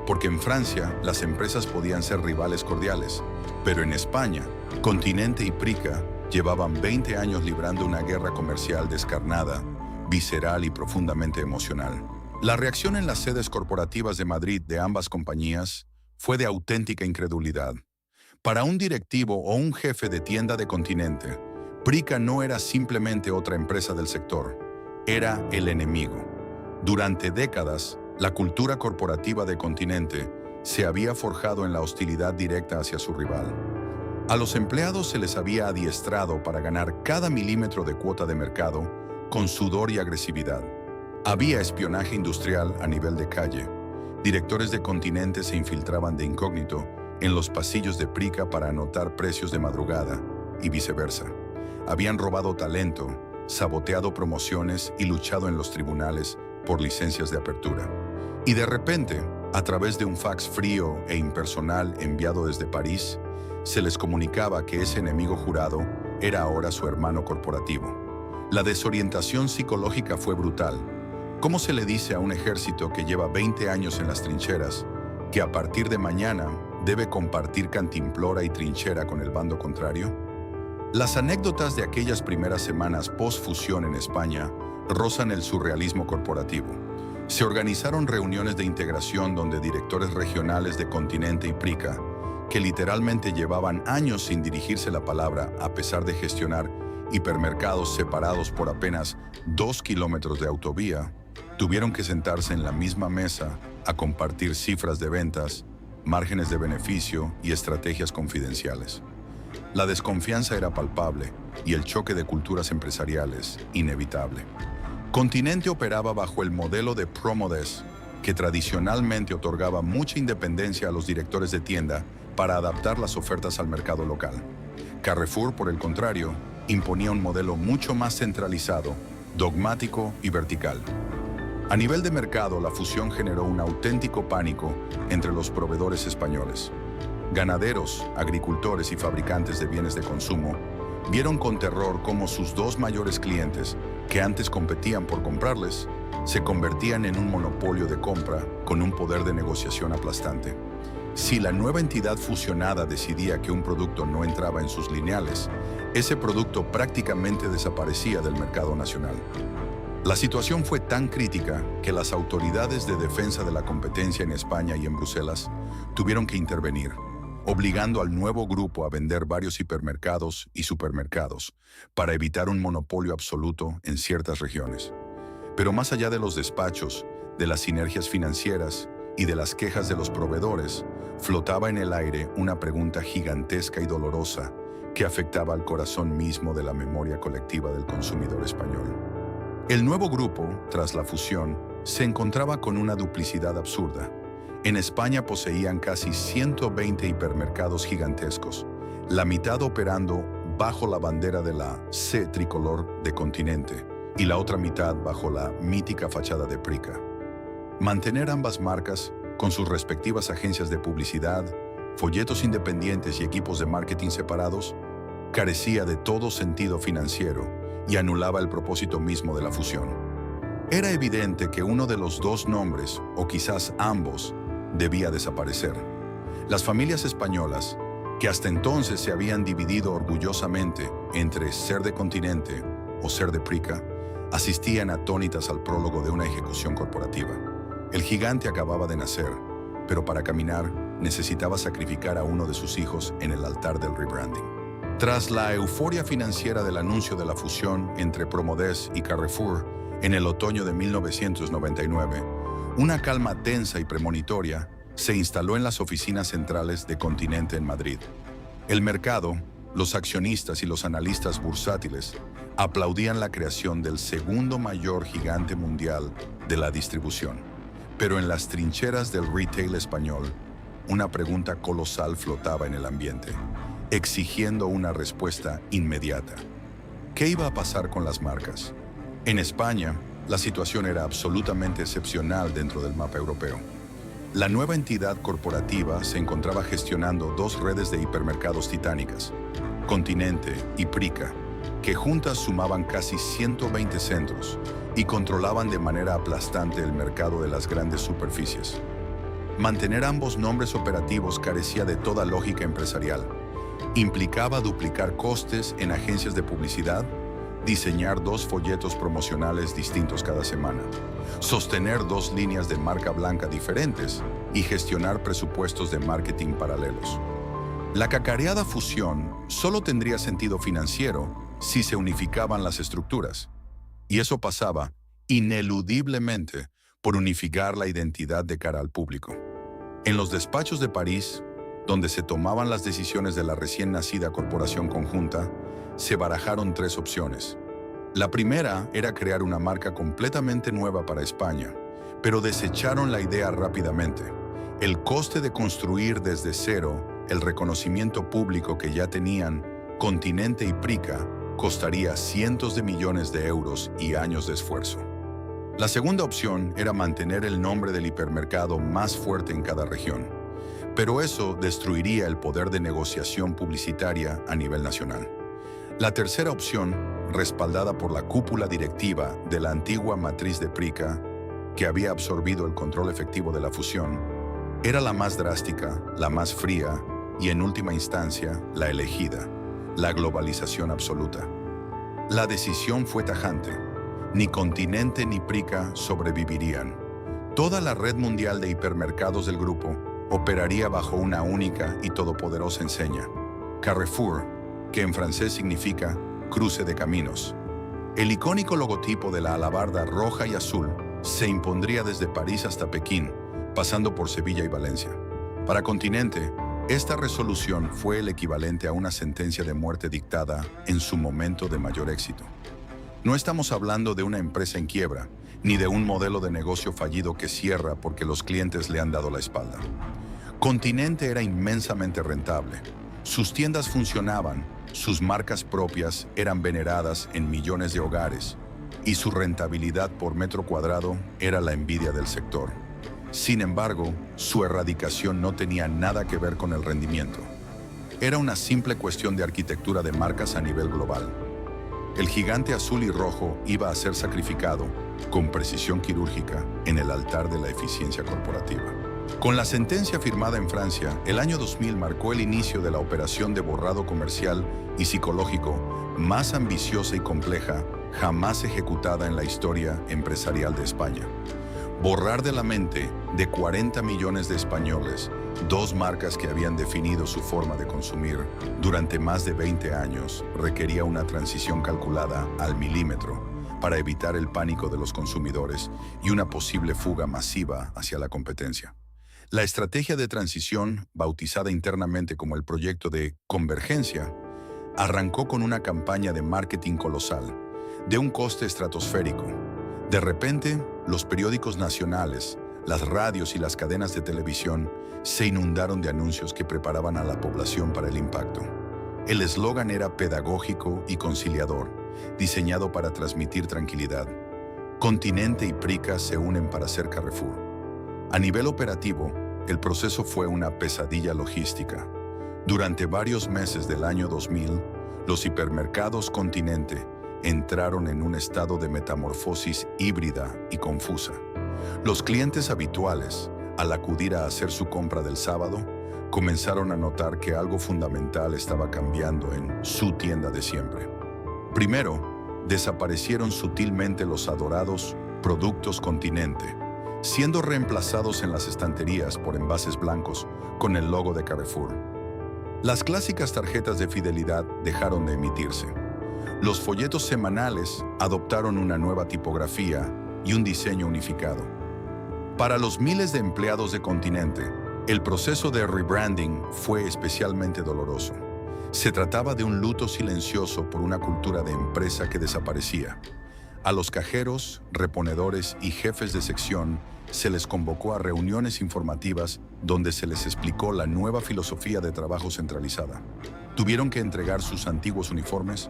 Porque en Francia, las empresas podían ser rivales cordiales, pero en España, Continente y Prica llevaban 20 años librando una guerra comercial descarnada, visceral y profundamente emocional. La reacción en las sedes corporativas de Madrid de ambas compañías fue de auténtica incredulidad. Para un directivo o un jefe de tienda de Continente, Prica no era simplemente otra empresa del sector, era el enemigo. Durante décadas, la cultura corporativa de Continente se había forjado en la hostilidad directa hacia su rival. A los empleados se les había adiestrado para ganar cada milímetro de cuota de mercado con sudor y agresividad. Había espionaje industrial a nivel de calle. Directores de Continente se infiltraban de incógnito en los pasillos de Prica para anotar precios de madrugada y viceversa. Habían robado talento, saboteado promociones y luchado en los tribunales por licencias de apertura. Y de repente, a través de un fax frío e impersonal enviado desde París, se les comunicaba que ese enemigo jurado era ahora su hermano corporativo. La desorientación psicológica fue brutal. ¿Cómo se le dice a un ejército que lleva 20 años en las trincheras que a partir de mañana debe compartir cantimplora y trinchera con el bando contrario? Las anécdotas de aquellas primeras semanas post-fusión en España rozan el surrealismo corporativo. Se organizaron reuniones de integración donde directores regionales de Continente y Prica, que literalmente llevaban años sin dirigirse la palabra a pesar de gestionar hipermercados separados por apenas 2 kilómetros de autovía, tuvieron que sentarse en la misma mesa a compartir cifras de ventas, márgenes de beneficio y estrategias confidenciales. La desconfianza era palpable y el choque de culturas empresariales inevitable. Continente operaba bajo el modelo de Promodes, que tradicionalmente otorgaba mucha independencia a los directores de tienda para adaptar las ofertas al mercado local. Carrefour, por el contrario, imponía un modelo mucho más centralizado, dogmático y vertical. A nivel de mercado, la fusión generó un auténtico pánico entre los proveedores españoles. Ganaderos, agricultores y fabricantes de bienes de consumo vieron con terror cómo sus dos mayores clientes, que antes competían por comprarles, se convertían en un monopolio de compra con un poder de negociación aplastante. Si la nueva entidad fusionada decidía que un producto no entraba en sus lineales, ese producto prácticamente desaparecía del mercado nacional. La situación fue tan crítica que las autoridades de defensa de la competencia en España y en Bruselas tuvieron que intervenir, obligando al nuevo grupo a vender varios hipermercados y supermercados para evitar un monopolio absoluto en ciertas regiones. Pero más allá de los despachos, de las sinergias financieras y de las quejas de los proveedores, flotaba en el aire una pregunta gigantesca y dolorosa que afectaba al corazón mismo de la memoria colectiva del consumidor español. El nuevo grupo, tras la fusión, se encontraba con una duplicidad absurda. En España poseían casi 120 hipermercados gigantescos, la mitad operando bajo la bandera de la C tricolor de Continente y la otra mitad bajo la mítica fachada de Prica. Mantener ambas marcas, con sus respectivas agencias de publicidad, folletos independientes y equipos de marketing separados, carecía de todo sentido financiero y anulaba el propósito mismo de la fusión. Era evidente que uno de los dos nombres, o quizás ambos, debía desaparecer. Las familias españolas, que hasta entonces se habían dividido orgullosamente entre ser de Continente o ser de Prica, asistían atónitas al prólogo de una ejecución corporativa. El gigante acababa de nacer, pero para caminar necesitaba sacrificar a uno de sus hijos en el altar del rebranding. Tras la euforia financiera del anuncio de la fusión entre Promodés y Carrefour en el otoño de 1999, una calma tensa y premonitoria se instaló en las oficinas centrales de Continente en Madrid. El mercado, los accionistas y los analistas bursátiles aplaudían la creación del segundo mayor gigante mundial de la distribución. Pero en las trincheras del retail español, una pregunta colosal flotaba en el ambiente, exigiendo una respuesta inmediata. ¿Qué iba a pasar con las marcas? En España, la situación era absolutamente excepcional dentro del mapa europeo. La nueva entidad corporativa se encontraba gestionando dos redes de hipermercados titánicas, Continente y Prica, que juntas sumaban casi 120 centros y controlaban de manera aplastante el mercado de las grandes superficies. Mantener ambos nombres operativos carecía de toda lógica empresarial. Implicaba duplicar costes en agencias de publicidad, diseñar dos folletos promocionales distintos cada semana, sostener dos líneas de marca blanca diferentes y gestionar presupuestos de marketing paralelos. La cacareada fusión solo tendría sentido financiero si se unificaban las estructuras, y eso pasaba ineludiblemente por unificar la identidad de cara al público. En los despachos de París, donde se tomaban las decisiones de la recién nacida corporación conjunta, se barajaron tres opciones. La primera era crear una marca completamente nueva para España, pero desecharon la idea rápidamente. El coste de construir desde cero el reconocimiento público que ya tenían Continente y Prica costaría cientos de millones de euros y años de esfuerzo. La segunda opción era mantener el nombre del hipermercado más fuerte en cada región, pero eso destruiría el poder de negociación publicitaria a nivel nacional. La tercera opción, respaldada por la cúpula directiva de la antigua matriz de Prica, que había absorbido el control efectivo de la fusión, era la más drástica, la más fría y, en última instancia, la elegida, la globalización absoluta. La decisión fue tajante. Ni Continente ni Prica sobrevivirían. Toda la red mundial de hipermercados del grupo operaría bajo una única y todopoderosa enseña, Carrefour, que en francés significa cruce de caminos. El icónico logotipo de la alabarda roja y azul se impondría desde París hasta Pekín, pasando por Sevilla y Valencia. Para Continente, esta resolución fue el equivalente a una sentencia de muerte dictada en su momento de mayor éxito. No estamos hablando de una empresa en quiebra, ni de un modelo de negocio fallido que cierra porque los clientes le han dado la espalda. Continente era inmensamente rentable. Sus tiendas funcionaban, sus marcas propias eran veneradas en millones de hogares, y su rentabilidad por metro cuadrado era la envidia del sector. Sin embargo, su erradicación no tenía nada que ver con el rendimiento. Era una simple cuestión de arquitectura de marcas a nivel global. El gigante azul y rojo iba a ser sacrificado, con precisión quirúrgica, en el altar de la eficiencia corporativa. Con la sentencia firmada en Francia, el año 2000 marcó el inicio de la operación de borrado comercial y psicológico más ambiciosa y compleja jamás ejecutada en la historia empresarial de España. Borrar de la mente de 40 millones de españoles dos marcas que habían definido su forma de consumir durante más de 20 años requería una transición calculada al milímetro para evitar el pánico de los consumidores y una posible fuga masiva hacia la competencia. La estrategia de transición, bautizada internamente como el proyecto de convergencia, arrancó con una campaña de marketing colosal, de un coste estratosférico. De repente, los periódicos nacionales, las radios y las cadenas de televisión se inundaron de anuncios que preparaban a la población para el impacto. El eslogan era pedagógico y conciliador, diseñado para transmitir tranquilidad. Continente y Prica se unen para ser Carrefour. A nivel operativo, el proceso fue una pesadilla logística. Durante varios meses del año 2000, los hipermercados Continente entraron en un estado de metamorfosis híbrida y confusa. Los clientes habituales, al acudir a hacer su compra del sábado, comenzaron a notar que algo fundamental estaba cambiando en su tienda de siempre. Primero, desaparecieron sutilmente los adorados productos Continente, siendo reemplazados en las estanterías por envases blancos con el logo de Carrefour. Las clásicas tarjetas de fidelidad dejaron de emitirse. Los folletos semanales adoptaron una nueva tipografía y un diseño unificado. Para los miles de empleados de Continente, el proceso de rebranding fue especialmente doloroso. Se trataba de un luto silencioso por una cultura de empresa que desaparecía. A los cajeros, reponedores y jefes de sección se les convocó a reuniones informativas donde se les explicó la nueva filosofía de trabajo centralizada. Tuvieron que entregar sus antiguos uniformes,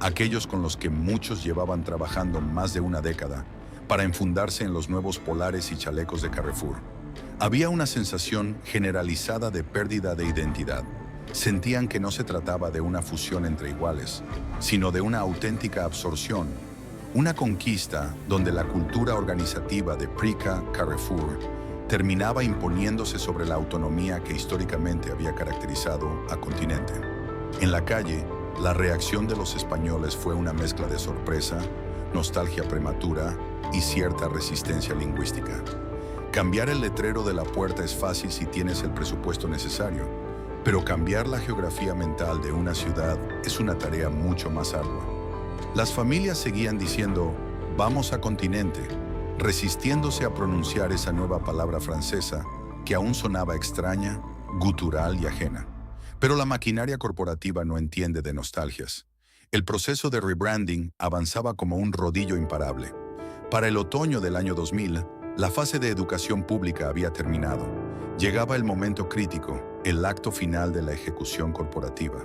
aquellos con los que muchos llevaban trabajando más de una década, para enfundarse en los nuevos polares y chalecos de Carrefour. Había una sensación generalizada de pérdida de identidad. Sentían que no se trataba de una fusión entre iguales, sino de una auténtica absorción, una conquista donde la cultura organizativa de Prica Carrefour terminaba imponiéndose sobre la autonomía que históricamente había caracterizado a Continente. En la calle, la reacción de los españoles fue una mezcla de sorpresa, nostalgia prematura y cierta resistencia lingüística. Cambiar el letrero de la puerta es fácil si tienes el presupuesto necesario, pero cambiar la geografía mental de una ciudad es una tarea mucho más ardua. Las familias seguían diciendo, vamos a Continente, resistiéndose a pronunciar esa nueva palabra francesa que aún sonaba extraña, gutural y ajena. Pero la maquinaria corporativa no entiende de nostalgias. El proceso de rebranding avanzaba como un rodillo imparable. Para el otoño del año 2000, la fase de educación pública había terminado. Llegaba el momento crítico, el acto final de la ejecución corporativa.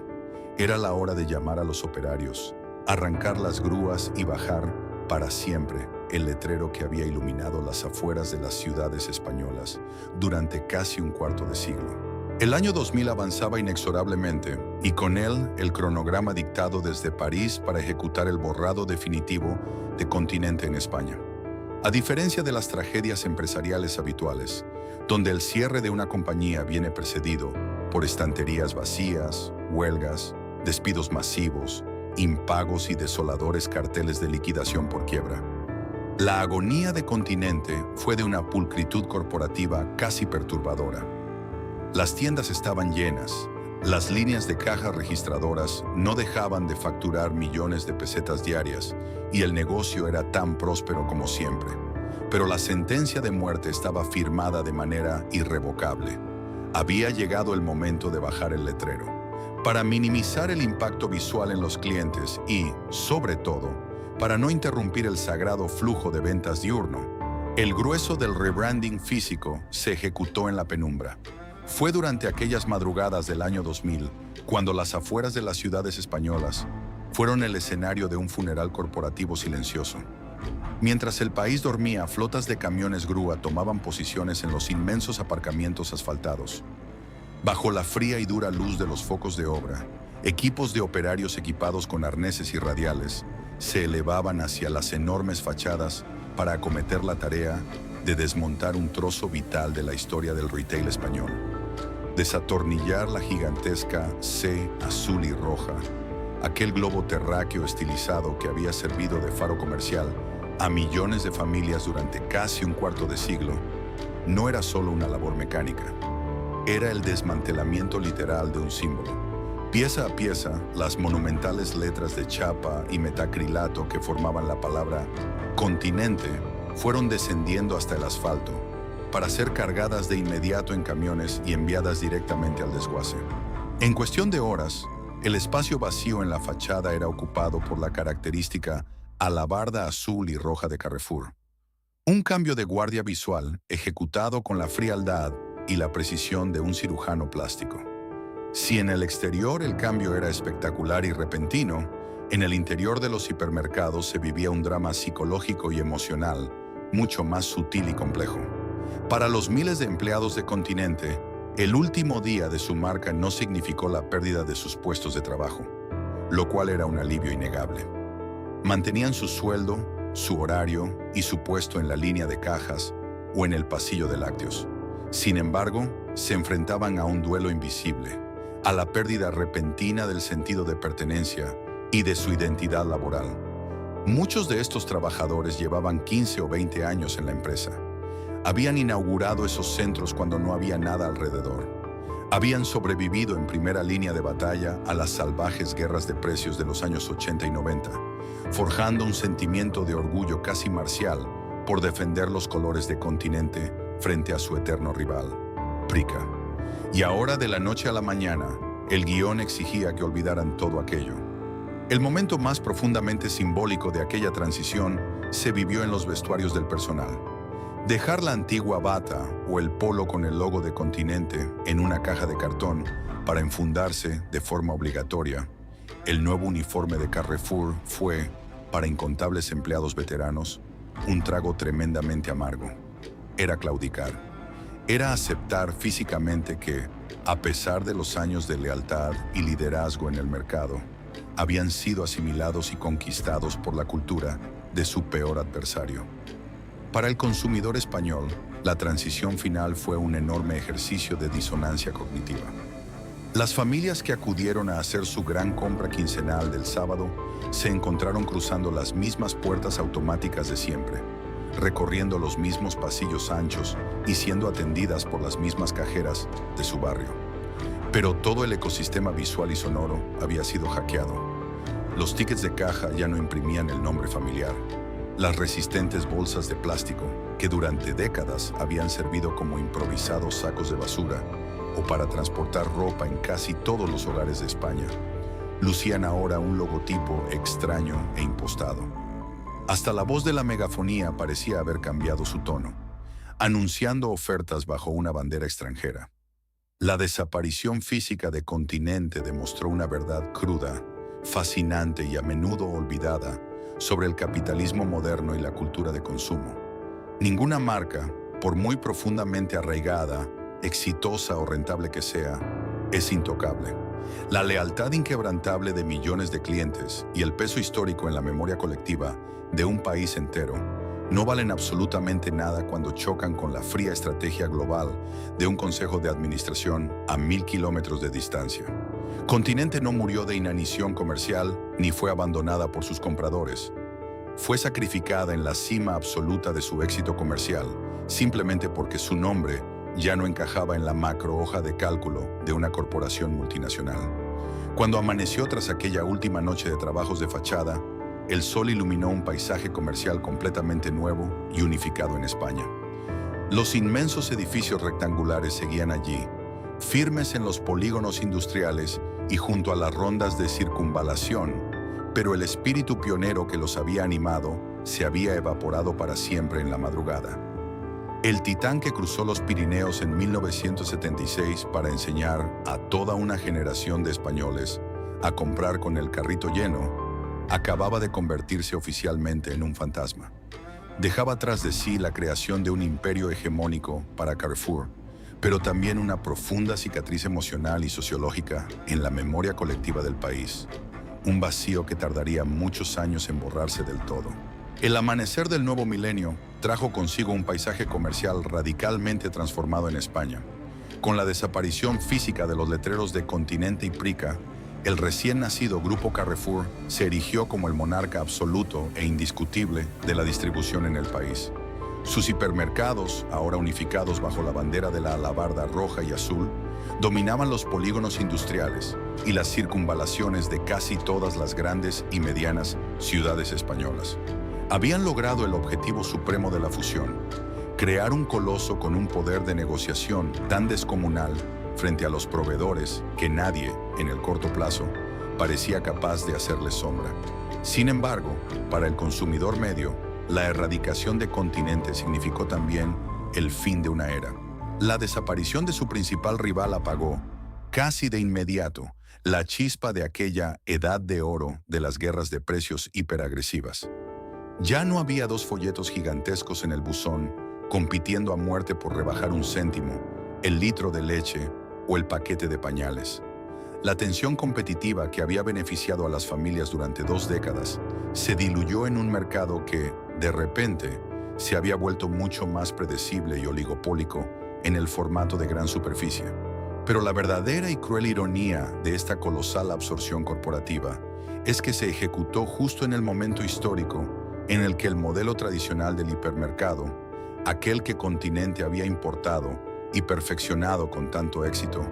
Era la hora de llamar a los operarios, arrancar las grúas y bajar para siempre el letrero que había iluminado las afueras de las ciudades españolas durante casi un cuarto de siglo. El año 2000 avanzaba inexorablemente y con él el cronograma dictado desde París para ejecutar el borrado definitivo de Continente en España. A diferencia de las tragedias empresariales habituales, donde el cierre de una compañía viene precedido por estanterías vacías, huelgas, despidos masivos, impagos y desoladores carteles de liquidación por quiebra, la agonía de Continente fue de una pulcritud corporativa casi perturbadora. Las tiendas estaban llenas, las líneas de cajas registradoras no dejaban de facturar millones de pesetas diarias y el negocio era tan próspero como siempre. Pero la sentencia de muerte estaba firmada de manera irrevocable. Había llegado el momento de bajar el letrero. Para minimizar el impacto visual en los clientes y, sobre todo, para no interrumpir el sagrado flujo de ventas diurno, el grueso del rebranding físico se ejecutó en la penumbra. Fue durante aquellas madrugadas del año 2000, cuando las afueras de las ciudades españolas fueron el escenario de un funeral corporativo silencioso. Mientras el país dormía, flotas de camiones grúa tomaban posiciones en los inmensos aparcamientos asfaltados. Bajo la fría y dura luz de los focos de obra, equipos de operarios equipados con arneses y radiales se elevaban hacia las enormes fachadas para acometer la tarea de desmontar un trozo vital de la historia del retail español. Desatornillar la gigantesca C azul y roja, aquel globo terráqueo estilizado que había servido de faro comercial a millones de familias durante casi un cuarto de siglo, no era solo una labor mecánica. Era el desmantelamiento literal de un símbolo. Pieza a pieza, las monumentales letras de chapa y metacrilato que formaban la palabra Continente fueron descendiendo hasta el asfalto, para ser cargadas de inmediato en camiones y enviadas directamente al desguace. En cuestión de horas, el espacio vacío en la fachada era ocupado por la característica alabarda azul y roja de Carrefour. Un cambio de guardia visual ejecutado con la frialdad y la precisión de un cirujano plástico. Si en el exterior el cambio era espectacular y repentino, en el interior de los hipermercados se vivía un drama psicológico y emocional mucho más sutil y complejo. Para los miles de empleados de Continente, el último día de su marca no significó la pérdida de sus puestos de trabajo, lo cual era un alivio innegable. Mantenían su sueldo, su horario y su puesto en la línea de cajas o en el pasillo de lácteos. Sin embargo, se enfrentaban a un duelo invisible, a la pérdida repentina del sentido de pertenencia y de su identidad laboral. Muchos de estos trabajadores llevaban 15 o 20 años en la empresa. Habían inaugurado esos centros cuando no había nada alrededor. Habían sobrevivido en primera línea de batalla a las salvajes guerras de precios de los años 80 y 90, forjando un sentimiento de orgullo casi marcial por defender los colores de Continente frente a su eterno rival, Prica. Y ahora, de la noche a la mañana, el guión exigía que olvidaran todo aquello. El momento más profundamente simbólico de aquella transición se vivió en los vestuarios del personal. Dejar la antigua bata o el polo con el logo de Continente en una caja de cartón para enfundarse de forma obligatoria, el nuevo uniforme de Carrefour fue, para incontables empleados veteranos, un trago tremendamente amargo. Era claudicar. Era aceptar físicamente que, a pesar de los años de lealtad y liderazgo en el mercado, habían sido asimilados y conquistados por la cultura de su peor adversario. Para el consumidor español, la transición final fue un enorme ejercicio de disonancia cognitiva. Las familias que acudieron a hacer su gran compra quincenal del sábado se encontraron cruzando las mismas puertas automáticas de siempre, recorriendo los mismos pasillos anchos y siendo atendidas por las mismas cajeras de su barrio. Pero todo el ecosistema visual y sonoro había sido hackeado. Los tickets de caja ya no imprimían el nombre familiar. Las resistentes bolsas de plástico, que durante décadas habían servido como improvisados sacos de basura o para transportar ropa en casi todos los hogares de España, lucían ahora un logotipo extraño e impostado. Hasta la voz de la megafonía parecía haber cambiado su tono, anunciando ofertas bajo una bandera extranjera. La desaparición física de Continente demostró una verdad cruda, fascinante y a menudo olvidada sobre el capitalismo moderno y la cultura de consumo. Ninguna marca, por muy profundamente arraigada, exitosa o rentable que sea, es intocable. La lealtad inquebrantable de millones de clientes y el peso histórico en la memoria colectiva de un país entero no valen absolutamente nada cuando chocan con la fría estrategia global de un consejo de administración a 1000 kilómetros de distancia. Continente no murió de inanición comercial ni fue abandonada por sus compradores. Fue sacrificada en la cima absoluta de su éxito comercial simplemente porque su nombre ya no encajaba en la macro hoja de cálculo de una corporación multinacional. Cuando amaneció tras aquella última noche de trabajos de fachada, el sol iluminó un paisaje comercial completamente nuevo y unificado en España. Los inmensos edificios rectangulares seguían allí, firmes en los polígonos industriales y junto a las rondas de circunvalación, pero el espíritu pionero que los había animado se había evaporado para siempre en la madrugada. El titán que cruzó los Pirineos en 1976 para enseñar a toda una generación de españoles a comprar con el carrito lleno, acababa de convertirse oficialmente en un fantasma. Dejaba tras de sí la creación de un imperio hegemónico para Carrefour, pero también una profunda cicatriz emocional y sociológica en la memoria colectiva del país. Un vacío que tardaría muchos años en borrarse del todo. El amanecer del nuevo milenio trajo consigo un paisaje comercial radicalmente transformado en España. Con la desaparición física de los letreros de Continente y Prica, el recién nacido Grupo Carrefour se erigió como el monarca absoluto e indiscutible de la distribución en el país. Sus hipermercados, ahora unificados bajo la bandera de la alabarda roja y azul, dominaban los polígonos industriales y las circunvalaciones de casi todas las grandes y medianas ciudades españolas. Habían logrado el objetivo supremo de la fusión, crear un coloso con un poder de negociación tan descomunal frente a los proveedores que nadie, en el corto plazo, parecía capaz de hacerle sombra. Sin embargo, para el consumidor medio, la erradicación de Continente significó también el fin de una era. La desaparición de su principal rival apagó, casi de inmediato, la chispa de aquella edad de oro de las guerras de precios hiperagresivas. Ya no había dos folletos gigantescos en el buzón, compitiendo a muerte por rebajar un céntimo, el litro de leche o el paquete de pañales. La tensión competitiva que había beneficiado a las familias durante 2 décadas se diluyó en un mercado que, de repente, se había vuelto mucho más predecible y oligopólico en el formato de gran superficie. Pero la verdadera y cruel ironía de esta colosal absorción corporativa es que se ejecutó justo en el momento histórico en el que el modelo tradicional del hipermercado, aquel que Continente había importado y perfeccionado con tanto éxito,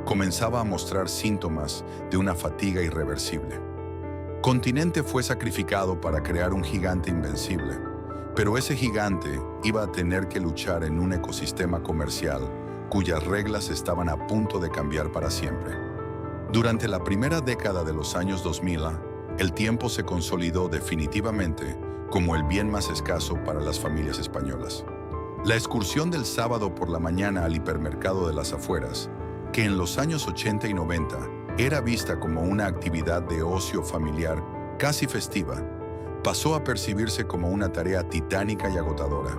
comenzaba a mostrar síntomas de una fatiga irreversible. Continente fue sacrificado para crear un gigante invencible, pero ese gigante iba a tener que luchar en un ecosistema comercial cuyas reglas estaban a punto de cambiar para siempre. Durante la primera década de los años 2000, el tiempo se consolidó definitivamente como el bien más escaso para las familias españolas. La excursión del sábado por la mañana al hipermercado de las afueras, que en los años 80 y 90 era vista como una actividad de ocio familiar casi festiva, pasó a percibirse como una tarea titánica y agotadora.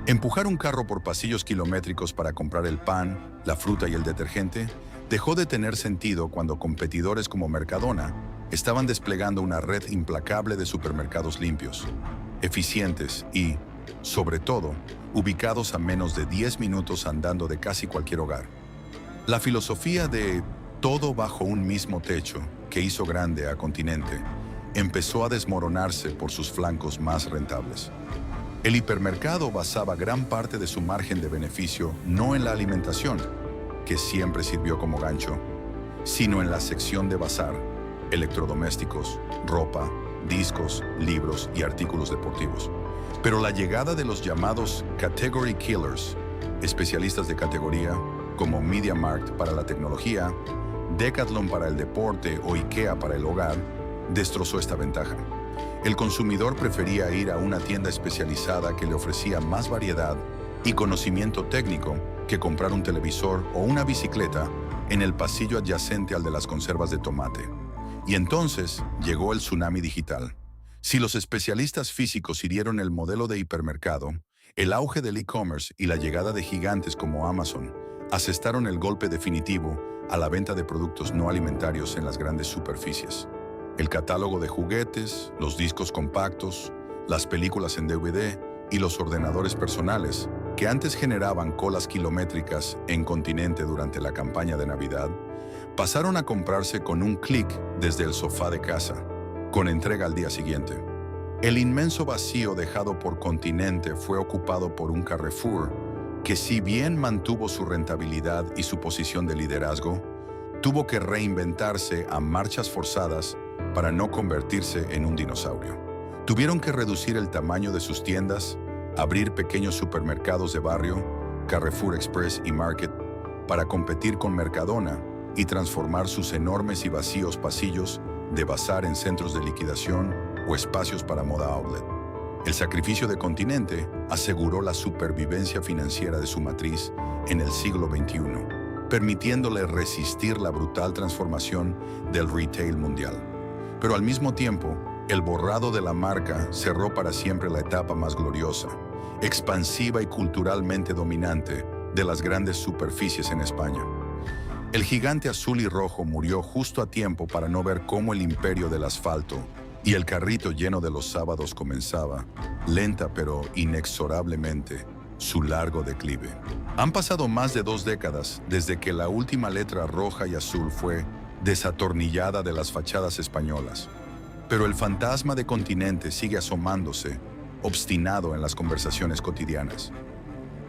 Empujar un carro por pasillos kilométricos para comprar el pan, la fruta y el detergente dejó de tener sentido cuando competidores como Mercadona estaban desplegando una red implacable de supermercados limpios, eficientes y, sobre todo, ubicados a menos de 10 minutos andando de casi cualquier hogar. La filosofía de todo bajo un mismo techo, que hizo grande a Continente, empezó a desmoronarse por sus flancos más rentables. El hipermercado basaba gran parte de su margen de beneficio no en la alimentación, que siempre sirvió como gancho, sino en la sección de bazar, electrodomésticos, ropa, discos, libros y artículos deportivos. Pero la llegada de los llamados Category Killers, especialistas de categoría, como MediaMarkt para la tecnología, Decathlon para el deporte o IKEA para el hogar, destrozó esta ventaja. El consumidor prefería ir a una tienda especializada que le ofrecía más variedad y conocimiento técnico que comprar un televisor o una bicicleta en el pasillo adyacente al de las conservas de tomate. Y entonces llegó el tsunami digital. Si los especialistas físicos hirieron el modelo de hipermercado, el auge del e-commerce y la llegada de gigantes como Amazon asestaron el golpe definitivo a la venta de productos no alimentarios en las grandes superficies. El catálogo de juguetes, los discos compactos, las películas en DVD y los ordenadores personales, que antes generaban colas kilométricas en Continente durante la campaña de Navidad, pasaron a comprarse con un clic desde el sofá de casa, con entrega al día siguiente. El inmenso vacío dejado por Continente fue ocupado por un Carrefour que, si bien mantuvo su rentabilidad y su posición de liderazgo, tuvo que reinventarse a marchas forzadas para no convertirse en un dinosaurio. Tuvieron que reducir el tamaño de sus tiendas, abrir pequeños supermercados de barrio, Carrefour Express y Market, para competir con Mercadona y transformar sus enormes y vacíos pasillos de bazar en centros de liquidación o espacios para moda outlet. El sacrificio de Continente aseguró la supervivencia financiera de su matriz en el siglo XXI, permitiéndole resistir la brutal transformación del retail mundial. Pero al mismo tiempo, el borrado de la marca cerró para siempre la etapa más gloriosa, expansiva y culturalmente dominante de las grandes superficies en España. El gigante azul y rojo murió justo a tiempo para no ver cómo el imperio del asfalto y el carrito lleno de los sábados comenzaba, lenta pero inexorablemente, su largo declive. Han pasado más de 2 décadas desde que la última letra roja y azul fue desatornillada de las fachadas españolas, pero el fantasma de Continente sigue asomándose, obstinado en las conversaciones cotidianas.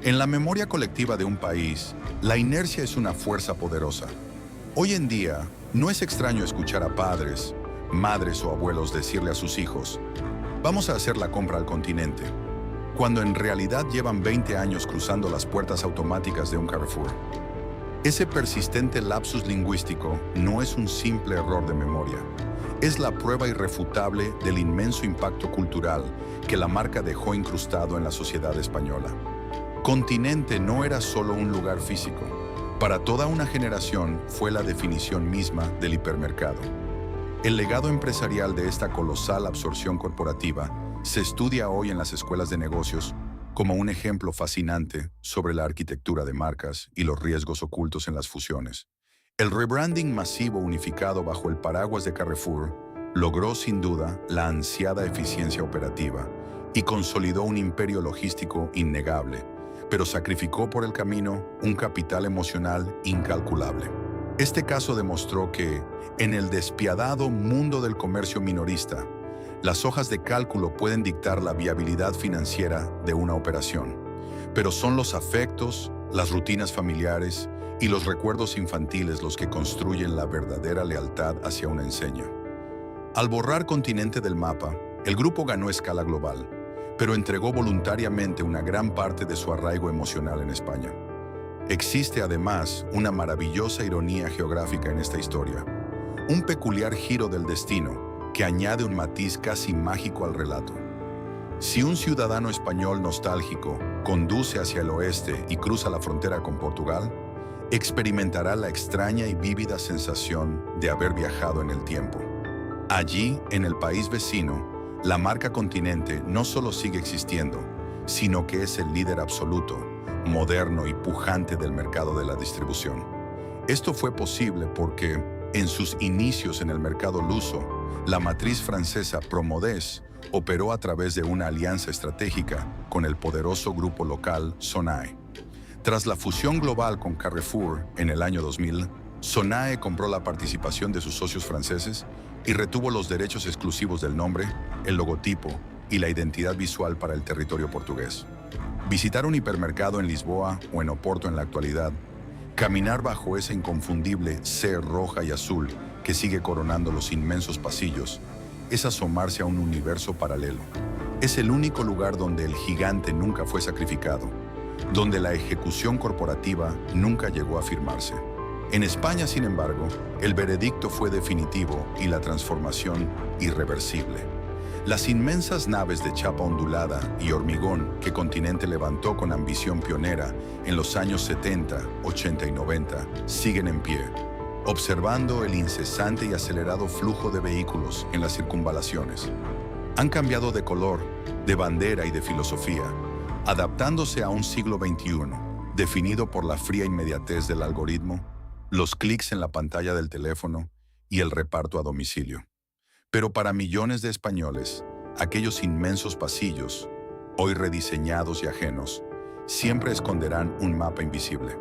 En la memoria colectiva de un país, la inercia es una fuerza poderosa. Hoy en día, no es extraño escuchar a padres, madres o abuelos decirle a sus hijos: vamos a hacer la compra al Continente, cuando en realidad llevan 20 años cruzando las puertas automáticas de un Carrefour. Ese persistente lapsus lingüístico no es un simple error de memoria. Es la prueba irrefutable del inmenso impacto cultural que la marca dejó incrustado en la sociedad española. Continente no era solo un lugar físico. Para toda una generación fue la definición misma del hipermercado. El legado empresarial de esta colosal absorción corporativa se estudia hoy en las escuelas de negocios como un ejemplo fascinante sobre la arquitectura de marcas y los riesgos ocultos en las fusiones. El rebranding masivo unificado bajo el paraguas de Carrefour logró sin duda la ansiada eficiencia operativa y consolidó un imperio logístico innegable, pero sacrificó por el camino un capital emocional incalculable. Este caso demostró que, en el despiadado mundo del comercio minorista, las hojas de cálculo pueden dictar la viabilidad financiera de una operación, pero son los afectos, las rutinas familiares y los recuerdos infantiles los que construyen la verdadera lealtad hacia una enseña. Al borrar Continente del mapa, el grupo ganó escala global, pero entregó voluntariamente una gran parte de su arraigo emocional en España. Existe además una maravillosa ironía geográfica en esta historia, un peculiar giro del destino que añade un matiz casi mágico al relato. Si un ciudadano español nostálgico conduce hacia el oeste y cruza la frontera con Portugal, experimentará la extraña y vívida sensación de haber viajado en el tiempo. Allí, en el país vecino, la marca Continente no solo sigue existiendo, sino que es el líder absoluto, moderno y pujante del mercado de la distribución. Esto fue posible porque, en sus inicios en el mercado luso, la matriz francesa Promodés operó a través de una alianza estratégica con el poderoso grupo local Sonae. Tras la fusión global con Carrefour en el año 2000, Sonae compró la participación de sus socios franceses y retuvo los derechos exclusivos del nombre, el logotipo y la identidad visual para el territorio portugués. Visitar un hipermercado en Lisboa o en Oporto en la actualidad, caminar bajo esa inconfundible C roja y azul que sigue coronando los inmensos pasillos, es asomarse a un universo paralelo. Es el único lugar donde el gigante nunca fue sacrificado, donde la ejecución corporativa nunca llegó a firmarse. En España, sin embargo, el veredicto fue definitivo y la transformación irreversible. Las inmensas naves de chapa ondulada y hormigón que Continente levantó con ambición pionera en los años 70, 80 y 90 siguen en pie, observando el incesante y acelerado flujo de vehículos en las circunvalaciones. Han cambiado de color, de bandera y de filosofía, adaptándose a un siglo XXI, definido por la fría inmediatez del algoritmo, los clics en la pantalla del teléfono y el reparto a domicilio. Pero para millones de españoles, aquellos inmensos pasillos, hoy rediseñados y ajenos, siempre esconderán un mapa invisible.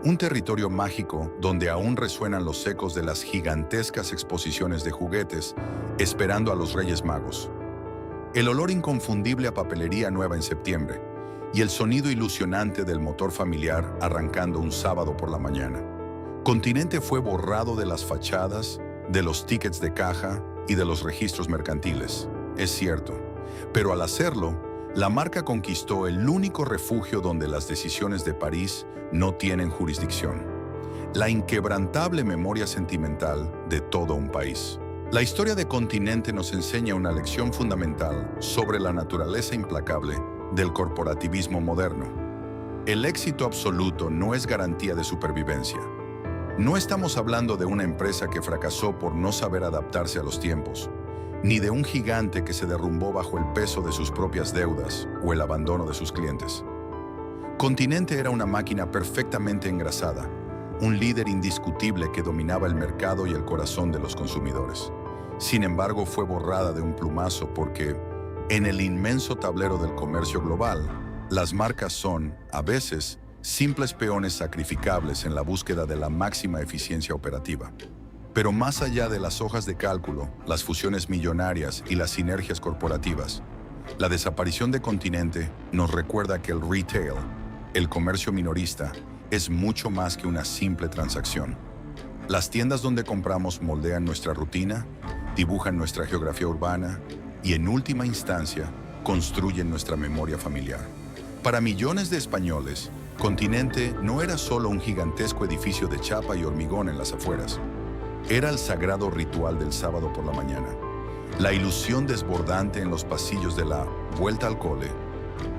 Un territorio mágico donde aún resuenan los ecos de las gigantescas exposiciones de juguetes esperando a los Reyes Magos. El olor inconfundible a papelería nueva en septiembre y el sonido ilusionante del motor familiar arrancando un sábado por la mañana. Continente fue borrado de las fachadas, de los tickets de caja y de los registros mercantiles, es cierto, pero al hacerlo, la marca conquistó el único refugio donde las decisiones de París no tienen jurisdicción: la inquebrantable memoria sentimental de todo un país. La historia de Continente nos enseña una lección fundamental sobre la naturaleza implacable del corporativismo moderno. El éxito absoluto no es garantía de supervivencia. No estamos hablando de una empresa que fracasó por no saber adaptarse a los tiempos, ni de un gigante que se derrumbó bajo el peso de sus propias deudas o el abandono de sus clientes. Continente era una máquina perfectamente engrasada, un líder indiscutible que dominaba el mercado y el corazón de los consumidores. Sin embargo, fue borrada de un plumazo porque, en el inmenso tablero del comercio global, las marcas son, a veces, simples peones sacrificables en la búsqueda de la máxima eficiencia operativa. Pero más allá de las hojas de cálculo, las fusiones millonarias y las sinergias corporativas, la desaparición de Continente nos recuerda que el retail, el comercio minorista, es mucho más que una simple transacción. Las tiendas donde compramos moldean nuestra rutina, dibujan nuestra geografía urbana y, en última instancia, construyen nuestra memoria familiar. Para millones de españoles, Continente no era solo un gigantesco edificio de chapa y hormigón en las afueras. Era el sagrado ritual del sábado por la mañana, la ilusión desbordante en los pasillos de la vuelta al cole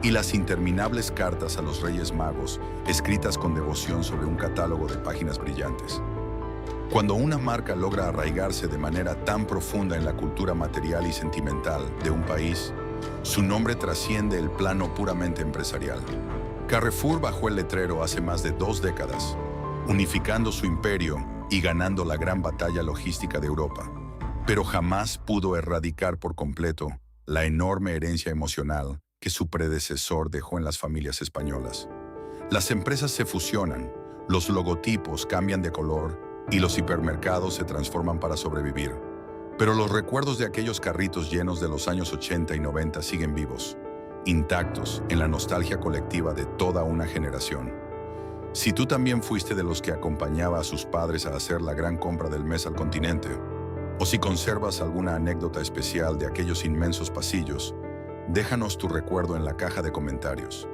y las interminables cartas a los Reyes Magos escritas con devoción sobre un catálogo de páginas brillantes. Cuando una marca logra arraigarse de manera tan profunda en la cultura material y sentimental de un país, su nombre trasciende el plano puramente empresarial. Carrefour bajó el letrero hace más de 2 décadas, unificando su imperio y ganando la gran batalla logística de Europa, pero jamás pudo erradicar por completo la enorme herencia emocional que su predecesor dejó en las familias españolas. Las empresas se fusionan, los logotipos cambian de color y los hipermercados se transforman para sobrevivir. Pero los recuerdos de aquellos carritos llenos de los años 80 y 90 siguen vivos, intactos en la nostalgia colectiva de toda una generación. Si tú también fuiste de los que acompañaba a sus padres a hacer la gran compra del mes al continente, o si conservas alguna anécdota especial de aquellos inmensos pasillos, déjanos tu recuerdo en la caja de comentarios.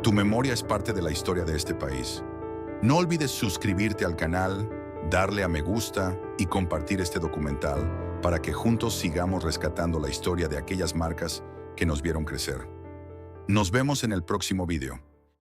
Tu memoria es parte de la historia de este país. No olvides suscribirte al canal, darle a me gusta y compartir este documental para que juntos sigamos rescatando la historia de aquellas marcas que nos vieron crecer. Nos vemos en el próximo video.